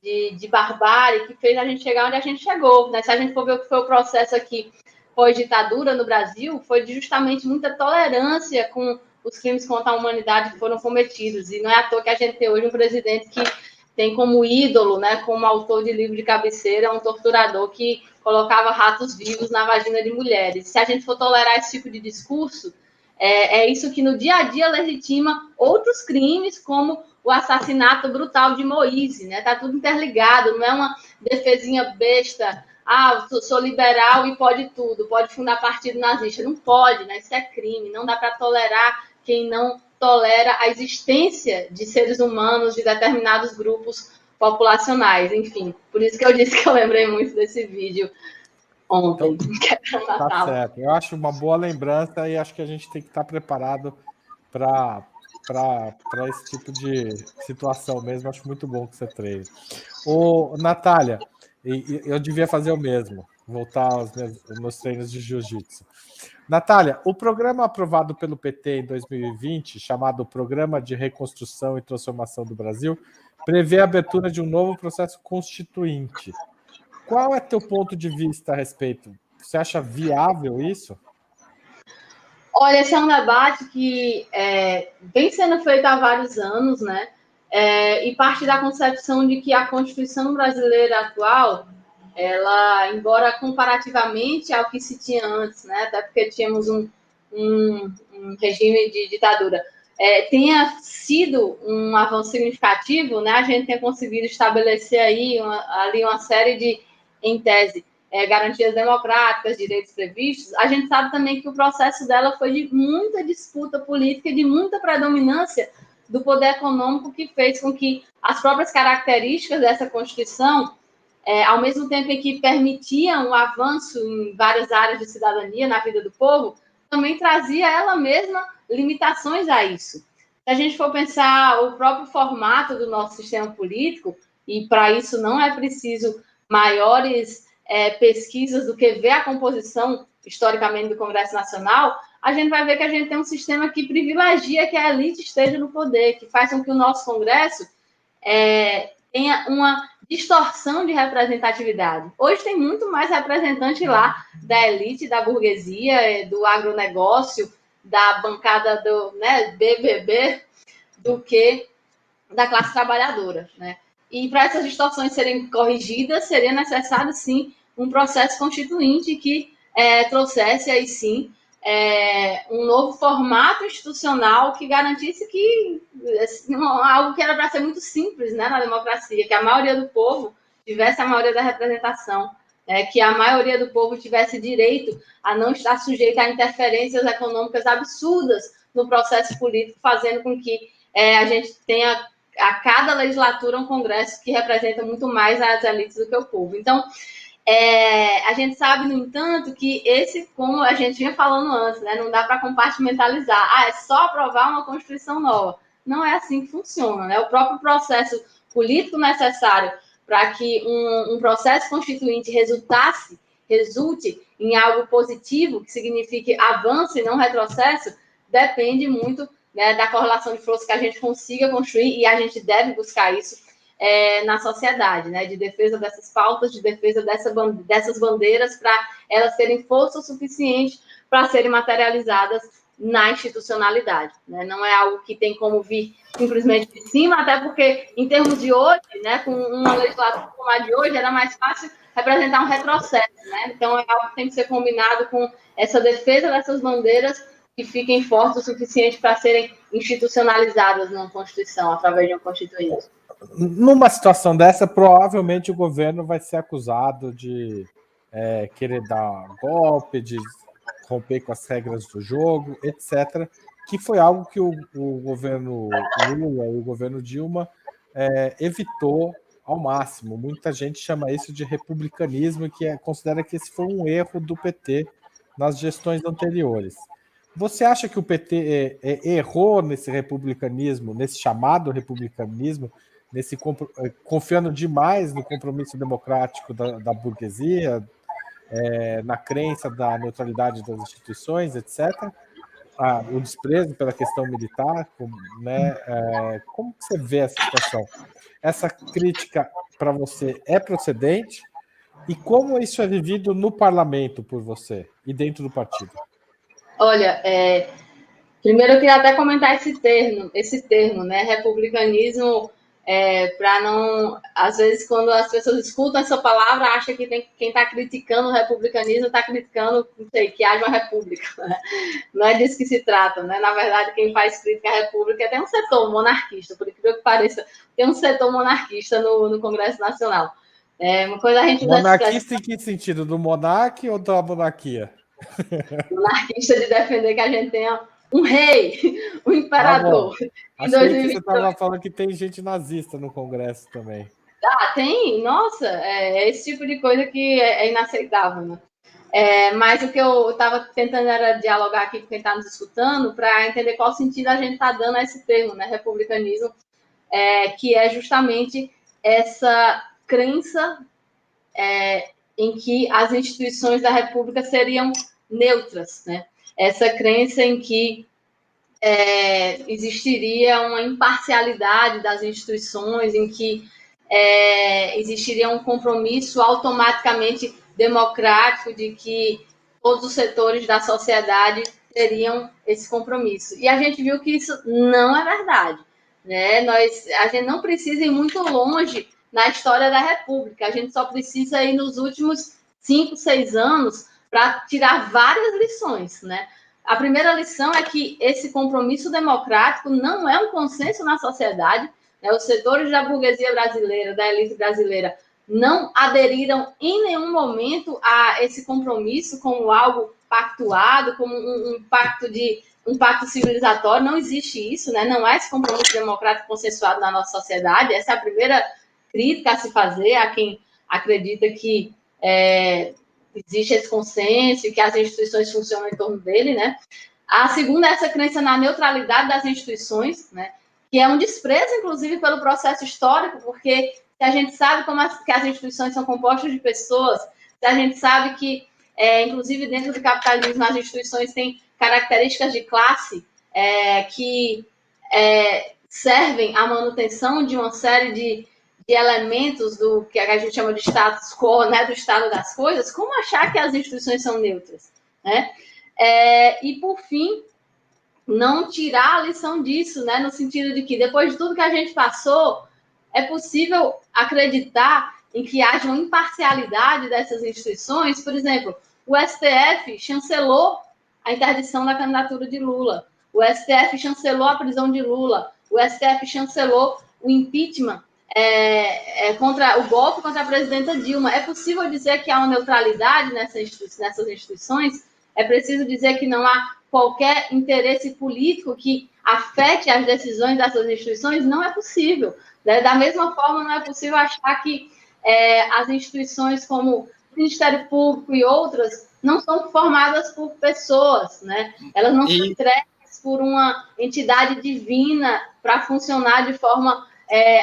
de barbárie, que fez a gente chegar onde a gente chegou. Né? Se a gente for ver o que foi o processo aqui pós-ditadura no Brasil, foi justamente muita tolerância com os crimes contra a humanidade que foram cometidos. E não é à toa que a gente tem hoje um presidente que tem como ídolo, né, como autor de livro de cabeceira, um torturador que colocava ratos vivos na vagina de mulheres. Se a gente for tolerar esse tipo de discurso, é isso que no dia a dia legitima outros crimes, como o assassinato brutal de Moise, né? Tá tudo interligado, não é uma defesinha besta. Sou liberal e pode tudo, pode fundar partido nazista. Não pode, né? Isso é crime, não dá para tolerar quem não tolera a existência de seres humanos, de determinados grupos populacionais, enfim. Por isso que eu disse que eu lembrei muito desse vídeo ontem. Então, tá certo. Eu acho uma boa lembrança e acho que a gente tem que estar preparado para esse tipo de situação mesmo. Acho muito bom que você treine. Natália, eu devia fazer o mesmo, voltar aos meus treinos de jiu-jitsu. Natália, o programa aprovado pelo PT em 2020, chamado Programa de Reconstrução e Transformação do Brasil, prevê a abertura de um novo processo constituinte. Qual é teu ponto de vista a respeito? Você acha viável isso? Olha, esse é um debate que vem sendo feito há vários anos, né? E parte da concepção de que a Constituição brasileira atual, ela, embora comparativamente ao que se tinha antes, né? Até porque tínhamos um regime de ditadura, tenha sido um avanço significativo, né? A gente tenha conseguido estabelecer ali uma série de, em tese, garantias democráticas, direitos previstos. A gente sabe também que o processo dela foi de muita disputa política, de muita predominância do poder econômico, que fez com que as próprias características dessa Constituição, ao mesmo tempo em que permitiam o avanço em várias áreas de cidadania na vida do povo, também trazia ela mesma limitações a isso. Se a gente for pensar o próprio formato do nosso sistema político, e para isso não é preciso maiores pesquisas do que ver a composição historicamente do Congresso Nacional, a gente vai ver que a gente tem um sistema que privilegia que a elite esteja no poder, que faz com que o nosso Congresso tenha uma distorção de representatividade. Hoje tem muito mais representante lá da elite, da burguesia, do agronegócio, da bancada do, né, BBB, do que da classe trabalhadora, né? E para essas distorções serem corrigidas, seria necessário, sim, um processo constituinte que trouxesse, aí sim, um novo formato institucional que garantisse que algo que era para ser muito simples, né, na democracia, que a maioria do povo tivesse a maioria da representação, que a maioria do povo tivesse direito a não estar sujeita a interferências econômicas absurdas no processo político, fazendo com que a gente tenha a cada legislatura um congresso que representa muito mais as elites do que o povo. Então, a gente sabe, no entanto, que como a gente vinha falando antes, né, não dá para compartimentalizar. É só aprovar uma Constituição nova. Não é assim que funciona, né? O próprio processo político necessário para que um processo constituinte resulte em algo positivo, que signifique avanço e não retrocesso, depende muito, né, da correlação de forças que a gente consiga construir, e a gente deve buscar isso na sociedade, né, de defesa dessas pautas, de defesa dessas bandeiras, para elas terem força suficiente para serem materializadas na institucionalidade, né? Não é algo que tem como vir simplesmente de cima, até porque, em termos de hoje, né, com uma legislatura como a de hoje, era mais fácil representar um retrocesso, né? Então, é algo que tem que ser combinado com essa defesa dessas bandeiras que fiquem fortes o suficiente para serem institucionalizadas numa Constituição, através de um Constituinte. Numa situação dessa, provavelmente o governo vai ser acusado de querer dar golpe, de romper com as regras do jogo, etc., que foi algo que o governo Lula e o governo Dilma evitou ao máximo. Muita gente chama isso de republicanismo, que considera que esse foi um erro do PT nas gestões anteriores. Você acha que o PT errou nesse republicanismo, nesse chamado republicanismo, confiando demais no compromisso democrático da burguesia, na crença da neutralidade das instituições, etc., o desprezo pela questão militar, né? Como que você vê essa situação? Essa crítica, para você, é procedente? E como isso é vivido no parlamento por você e dentro do partido? Olha, primeiro eu queria até comentar esse termo, né? Republicanismo, para não... Às vezes, quando as pessoas escutam essa palavra, acham que quem está criticando o republicanismo está criticando, não sei, que haja uma república. Né? Não é disso que se trata, né? Na verdade, quem faz crítica à república tem um setor monarquista, por incrível que pareça, tem um setor monarquista no Congresso Nacional. Uma coisa a gente... Monarquista em que sentido? Do monarca ou da monarquia? Monarquista de defender que a gente tenha um rei, um imperador. Achei que você estava falando que tem gente nazista no Congresso também. Tem? Nossa, esse tipo de coisa que é inaceitável, né? Mas o que eu estava tentando era dialogar aqui com quem está nos escutando para entender qual sentido a gente está dando a esse termo, né? Republicanismo, que é justamente essa crença em que as instituições da República seriam neutras, né? Essa crença em que existiria uma imparcialidade das instituições, em que existiria um compromisso automaticamente democrático de que todos os setores da sociedade teriam esse compromisso. E a gente viu que isso não é verdade, né? A gente não precisa ir muito longe na história da República, a gente só precisa ir nos últimos 5, 6 anos para tirar várias lições, né? A primeira lição é que esse compromisso democrático não é um consenso na sociedade, né? Os setores da burguesia brasileira, da elite brasileira, não aderiram em nenhum momento a esse compromisso como algo pactuado, como um pacto civilizatório. Não existe isso, né? Não há esse compromisso democrático consensuado na nossa sociedade. Essa é a primeira crítica a se fazer a quem acredita que existe esse consenso e que as instituições funcionam em torno dele, né? A segunda é essa crença na neutralidade das instituições, né? Que é um desprezo, inclusive, pelo processo histórico, porque se a gente sabe que as instituições são compostas de pessoas, se a gente sabe que, inclusive, dentro do capitalismo, as instituições têm características de classe que servem à manutenção de uma série elementos do que a gente chama de status quo, né, do estado das coisas, como achar que as instituições são neutras, né? E, por fim, não tirar a lição disso, né, no sentido de que, depois de tudo que a gente passou, é possível acreditar em que haja uma imparcialidade dessas instituições. Por exemplo, o STF chancelou a interdição da candidatura de Lula, o STF chancelou a prisão de Lula, o STF chancelou o impeachment contra o golpe contra a presidenta Dilma. É possível dizer que há uma neutralidade nessas instituições? É preciso dizer que não há qualquer interesse político que afete as decisões dessas instituições? Não é possível. Da mesma forma, não é possível achar que as instituições como o Ministério Público e outras não são formadas por pessoas, né? Elas não são entregues por uma entidade divina para funcionar de forma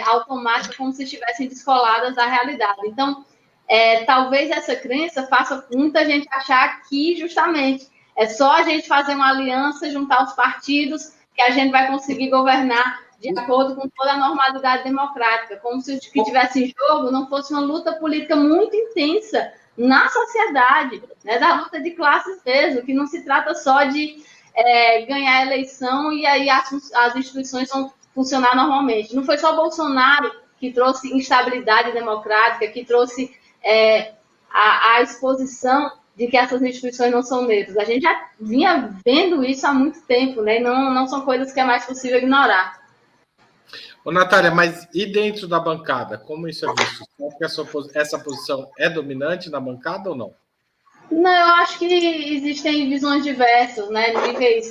automática, como se estivessem descoladas da realidade. Então, talvez essa crença faça muita gente achar que, justamente, é só a gente fazer uma aliança, juntar os partidos, que a gente vai conseguir governar de acordo com toda a normalidade democrática, como se o que tivesse em jogo não fosse uma luta política muito intensa na sociedade, né, da luta de classes mesmo, que não se trata só de ganhar a eleição e aí as instituições vão funcionar normalmente. Não foi só Bolsonaro que trouxe instabilidade democrática, que trouxe a exposição de que essas instituições não são neutras. A gente já vinha vendo isso há muito tempo, né? Não são coisas que é mais possível ignorar. Ô, Natália, mas e dentro da bancada? Como isso é visto? Será que essa posição é dominante na bancada ou não? Não, eu acho que existem visões diversas, né?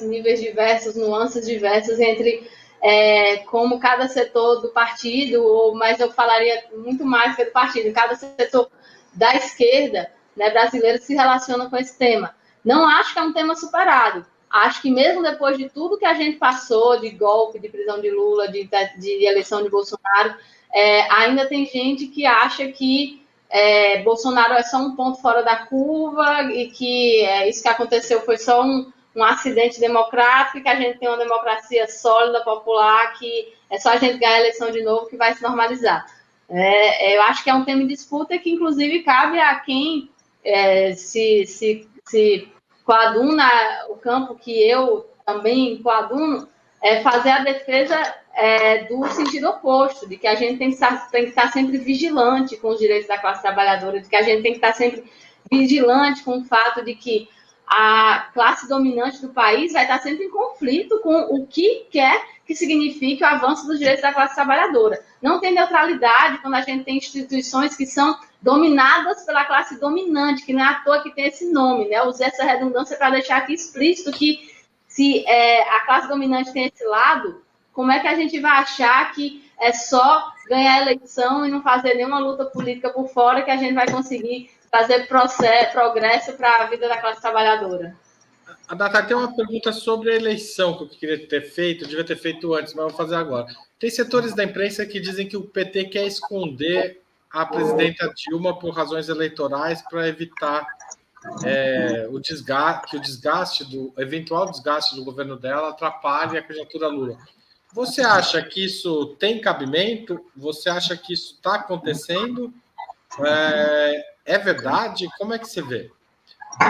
Níveis diversos, nuances diversas entre como cada setor do partido, mas eu falaria muito mais que do partido, cada setor da esquerda, né, brasileira se relaciona com esse tema. Não acho que é um tema superado. Acho que mesmo depois de tudo que a gente passou, de golpe, de prisão de Lula, de eleição de Bolsonaro, ainda tem gente que acha que Bolsonaro é só um ponto fora da curva e que isso que aconteceu foi só um acidente democrático e que a gente tem uma democracia sólida, popular, que é só a gente ganhar a eleição de novo que vai se normalizar. Eu acho que é um tema em disputa que, inclusive, cabe a quem se coaduna o campo que eu também coaduno, fazer a defesa do sentido oposto, de que a gente tem que estar sempre vigilante com os direitos da classe trabalhadora, de que a gente tem que estar sempre vigilante com o fato de que a classe dominante do país vai estar sempre em conflito com o que quer que signifique o avanço dos direitos da classe trabalhadora. Não tem neutralidade quando a gente tem instituições que são dominadas pela classe dominante, que não é à toa que tem esse nome, né? Eu usei essa redundância para deixar aqui explícito que se a classe dominante tem esse lado, como é que a gente vai achar que é só ganhar a eleição e não fazer nenhuma luta política por fora que a gente vai conseguir fazer progresso para a vida da classe trabalhadora? A Natália tem uma pergunta sobre a eleição que eu queria ter feito, eu devia ter feito antes, mas vou fazer agora. Tem setores da imprensa que dizem que o PT quer esconder a presidenta Dilma por razões eleitorais para evitar o eventual desgaste do governo dela atrapalhe a candidatura Lula. Você acha que isso tem cabimento? Você acha que isso está acontecendo? É verdade? Como é que você vê?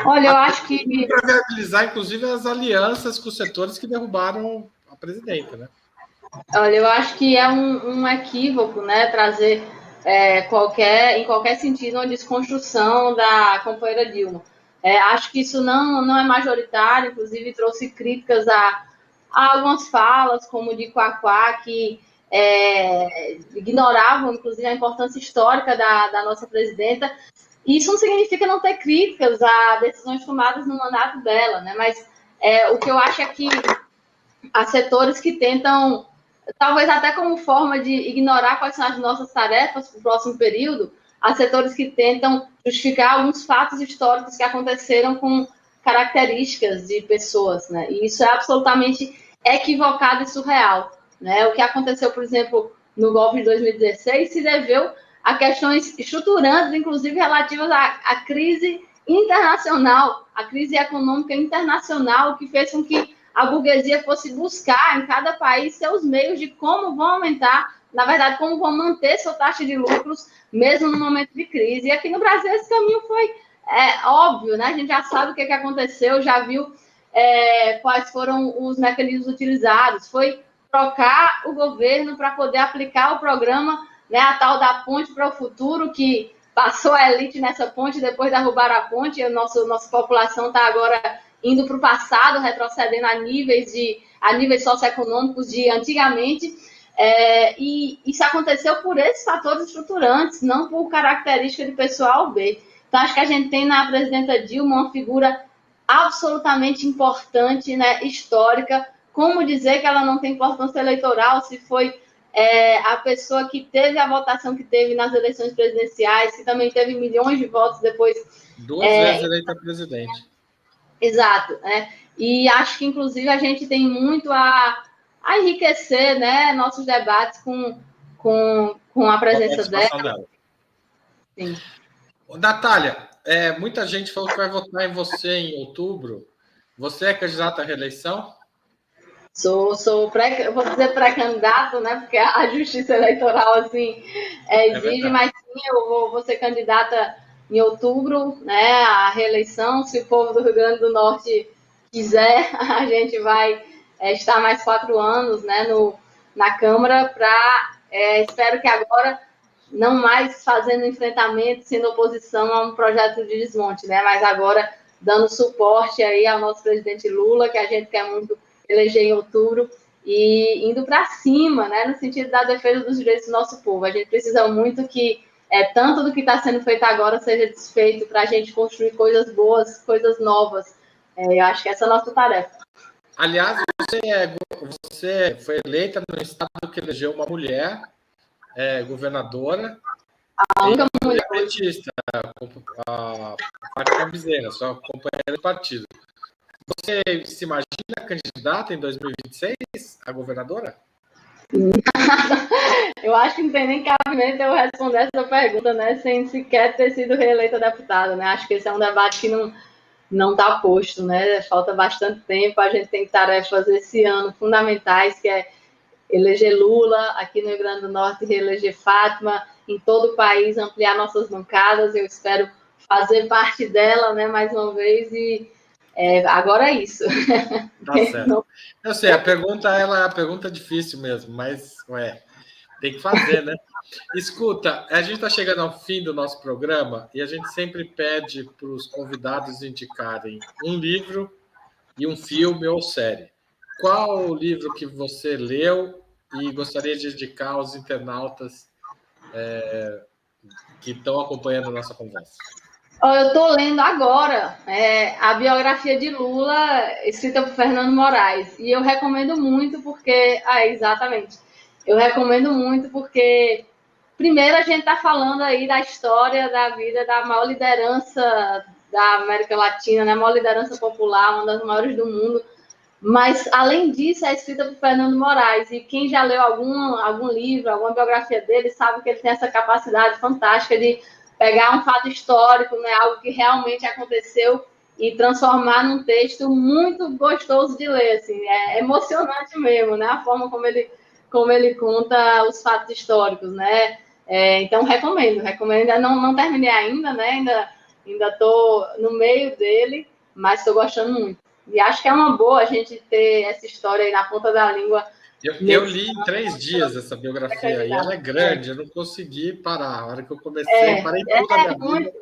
Olha, eu acho que... Para viabilizar, inclusive, as alianças com os setores que derrubaram a presidenta, né? Olha, eu acho que é um equívoco, né, trazer em qualquer sentido uma desconstrução da companheira Dilma. Acho que isso não é majoritário, inclusive trouxe críticas a algumas falas, como de Quaquá, que ignoravam, inclusive, a importância histórica da nossa presidenta. Isso não significa não ter críticas a decisões tomadas no mandato dela, né? Mas o que eu acho é que há setores que tentam, talvez até como forma de ignorar quais são as nossas tarefas para o próximo período, há setores que tentam justificar alguns fatos históricos que aconteceram com características de pessoas, né? E isso é absolutamente equivocado e surreal, né? O que aconteceu, por exemplo, no golpe de 2016 se deveu a questões estruturantes, inclusive relativas à crise internacional, a crise econômica internacional, que fez com que a burguesia fosse buscar em cada país seus meios de como vão aumentar na verdade, como vão manter sua taxa de lucros mesmo no momento de crise. E aqui no Brasil esse caminho foi óbvio, né? A gente já sabe o que aconteceu, já viu quais foram os mecanismos utilizados. Foi trocar o governo para poder aplicar o programa, né, a tal da ponte para o futuro, que passou a elite nessa ponte, depois derrubaram a ponte, e nossa população está agora indo para o passado, retrocedendo a níveis socioeconômicos de antigamente. E isso aconteceu por esses fatores estruturantes, não por característica de pessoal B. Então, acho que a gente tem na presidenta Dilma uma figura absolutamente importante, né, histórica. Como dizer que ela não tem importância eleitoral se foi a pessoa que teve a votação que teve nas eleições presidenciais, que também teve milhões de votos depois. 2 vezes eleita presidente. Exato, né? E acho que, inclusive, a gente tem muito a enriquecer, né, nossos debates com a presença dela. Sim. Natália, muita gente falou que vai votar em você em outubro. Você é candidata à reeleição? Sou vou dizer pré-candidato, né? Porque a justiça eleitoral assim exige, mas sim, eu vou ser candidata em outubro, né? A reeleição. Se o povo do Rio Grande do Norte quiser, a gente vai estar mais 4 anos, né? Na Câmara espero que agora não mais fazendo enfrentamento, sendo oposição a um projeto de desmonte, né? Mas agora dando suporte aí ao nosso presidente Lula, que a gente quer muito eleger em outubro, e indo para cima, né, no sentido da defesa dos direitos do nosso povo. A gente precisa muito que tanto do que está sendo feito agora seja desfeito para a gente construir coisas boas, coisas novas. Eu acho que essa é a nossa tarefa. Aliás, você foi eleita no estado que elegeu uma mulher governadora. A única mulher petista, a parte camiseira, sua companheira de partido. Você se imagina candidata em 2026 a governadora? Eu acho que não tem nem cabimento eu responder essa pergunta, né, sem sequer ter sido reeleita deputada, né? Acho que esse é um debate que não está posto, né? Falta bastante tempo, a gente tem tarefas esse ano fundamentais, que é eleger Lula aqui no Rio Grande do Norte, reeleger Fátima, em todo o país, ampliar nossas bancadas. Eu espero fazer parte dela, né, mais uma vez, e agora é isso. Tá certo. Eu sei, a pergunta é uma pergunta difícil mesmo, mas tem que fazer, né? Escuta, a gente está chegando ao fim do nosso programa e a gente sempre pede para os convidados indicarem um livro e um filme ou série. Qual o livro que você leu e gostaria de indicar aos internautas que estão acompanhando a nossa conversa? Eu estou lendo agora a biografia de Lula, escrita por Fernando Moraes, e eu recomendo muito porque... exatamente. Eu recomendo muito porque, primeiro, a gente está falando aí da história da vida da maior liderança da América Latina, né? A maior liderança popular, uma das maiores do mundo. Mas, além disso, é escrita por Fernando Moraes. E quem já leu algum livro, alguma biografia dele, sabe que ele tem essa capacidade fantástica de pegar um fato histórico, né, algo que realmente aconteceu, e transformar num texto muito gostoso de ler. Assim, é emocionante mesmo, né, a forma como ele conta os fatos históricos, né? Então, recomendo. Não terminei ainda, né? Ainda estou no meio dele, mas estou gostando muito. E acho que é uma boa a gente ter essa história aí na ponta da língua. Eu li em 3 dias essa biografia e ela é grande, eu não consegui parar. A hora que eu comecei, parei tudo a minha vida.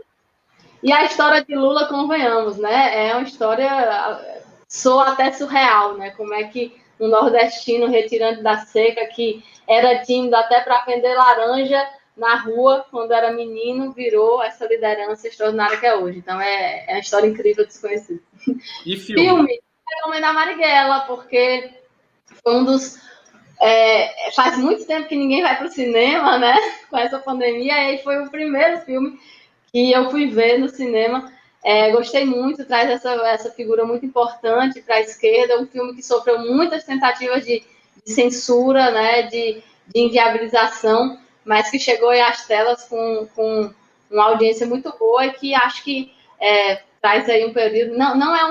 E a história de Lula, convenhamos, né? É uma história soa até surreal, né? Como é que um nordestino retirante da seca, que era tímido até para vender laranja na rua quando era menino, virou essa liderança extraordinária que é hoje. Então é uma história incrível, desconhecida. E filme? Recomendo a Marighella, porque foi um dos... faz muito tempo que ninguém vai para o cinema, né? Com essa pandemia, e foi o primeiro filme que eu fui ver no cinema. Gostei muito, traz essa figura muito importante para a esquerda, um filme que sofreu muitas tentativas de censura, né, de inviabilização, mas que chegou às telas com uma audiência muito boa, e que acho que traz aí um período... Não é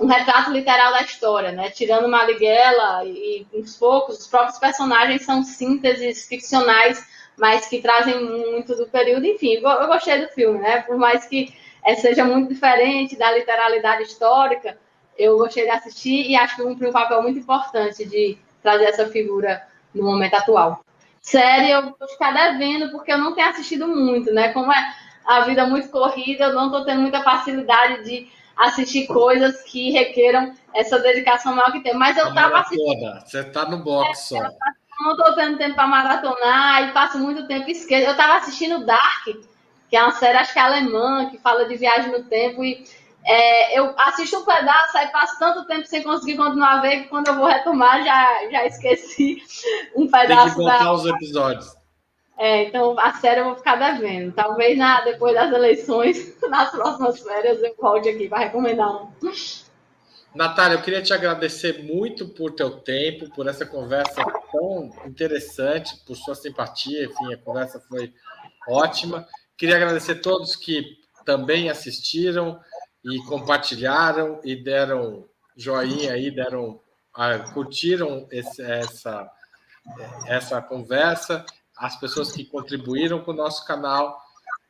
um retrato literal da história, né? Tirando Marighella e uns poucos, os próprios personagens são sínteses ficcionais, mas que trazem muito do período. Enfim, eu gostei do filme, né? Por mais que seja muito diferente da literalidade histórica, eu gostei de assistir e acho que cumpre um papel muito importante de trazer essa figura no momento atual. Série, eu vou ficar devendo, porque eu não tenho assistido muito, né? Como é a vida muito corrida, eu não estou tendo muita facilidade de assistir coisas que requeram essa dedicação maior que tem. Mas eu estava assistindo. Você está no box só. Não estou tendo tempo para maratonar e passo muito tempo esqueço. Eu estava assistindo Dark, que é uma série, acho que é alemã, que fala de viagem no tempo, e eu assisto um pedaço, aí passo tanto tempo sem conseguir continuar a ver, que quando eu vou retomar, já esqueci um pedaço. Tem que voltar os episódios. Então a série eu vou ficar devendo. Talvez depois das eleições, nas próximas férias, eu volte aqui para recomendar um. Natália, eu queria te agradecer muito por teu tempo, por essa conversa tão interessante, por sua simpatia, enfim, a conversa foi ótima. Queria agradecer a todos que também assistiram e compartilharam e deram joinha aí, curtiram essa conversa, as pessoas que contribuíram com o nosso canal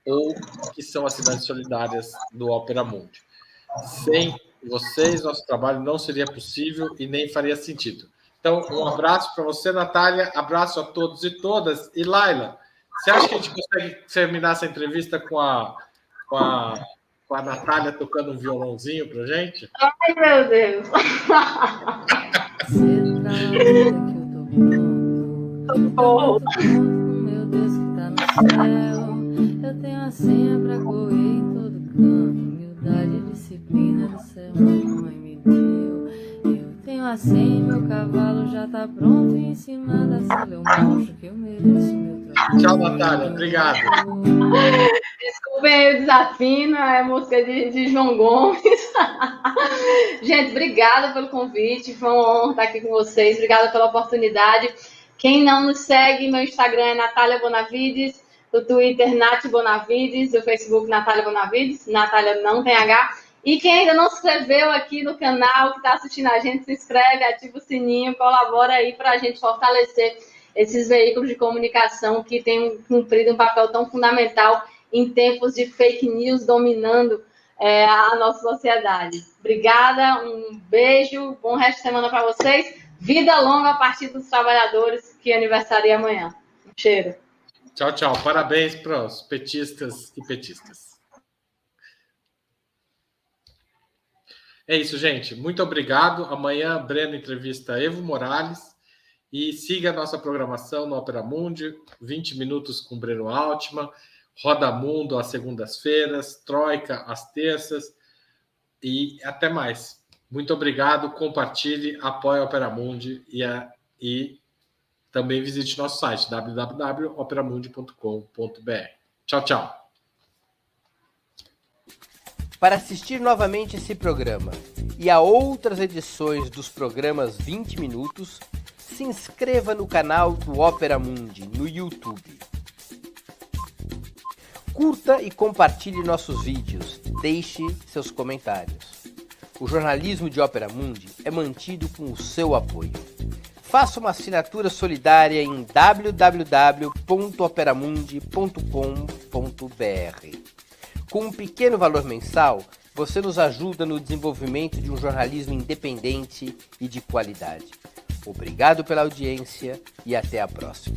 ou que são assinantes solidárias do Ópera Mundi. Sem vocês, nosso trabalho não seria possível e nem faria sentido. Então, um abraço para você, Natália, abraço a todos e todas. E, Laila, você acha que a gente consegue terminar essa entrevista com a Natália tocando um violãozinho pra gente? Ai, meu Deus! Meu Deus que tá no céu, eu tenho a senha pra correr em todo canto. Humildade e disciplina do céu, mamãe me deu. Eu tenho a senha, meu cavalo já tá pronto em cima da sala. Eu mostro que eu mereço meu trabalho. Tchau, Natália, obrigado. Desculpem o desafio, é música de João Gomes. Gente, obrigada pelo convite, foi uma honra estar aqui com vocês, obrigada pela oportunidade. Quem não nos segue, meu Instagram é Natália Bonavides, o Twitter Nath Bonavides, o Facebook Natália Bonavides, Natália não tem H. E quem ainda não se inscreveu aqui no canal, que está assistindo a gente, se inscreve, ativa o sininho, colabora aí para a gente fortalecer esses veículos de comunicação que têm cumprido um papel tão fundamental em tempos de fake news dominando a nossa sociedade. Obrigada, um beijo, bom resto de semana para vocês. Vida longa a partir dos trabalhadores que aniversaria amanhã. Um cheiro. Tchau, tchau. Parabéns para os petistas e petistas. É isso, gente. Muito obrigado. Amanhã, Breno entrevista Evo Morales. E siga a nossa programação no Ópera Mundi, 20 minutos com Breno Altman, Roda Mundo às segundas-feiras, Troika às terças e até mais. Muito obrigado, compartilhe, apoie a Ópera Mundi e também visite nosso site www.operamundi.com.br. Tchau, tchau. Para assistir novamente esse programa e a outras edições dos programas 20 Minutos, se inscreva no canal do Ópera Mundi no YouTube. Curta e compartilhe nossos vídeos, deixe seus comentários. O jornalismo de Ópera Mundi é mantido com o seu apoio. Faça uma assinatura solidária em www.operamundi.com.br. Com um pequeno valor mensal, você nos ajuda no desenvolvimento de um jornalismo independente e de qualidade. Obrigado pela audiência e até a próxima.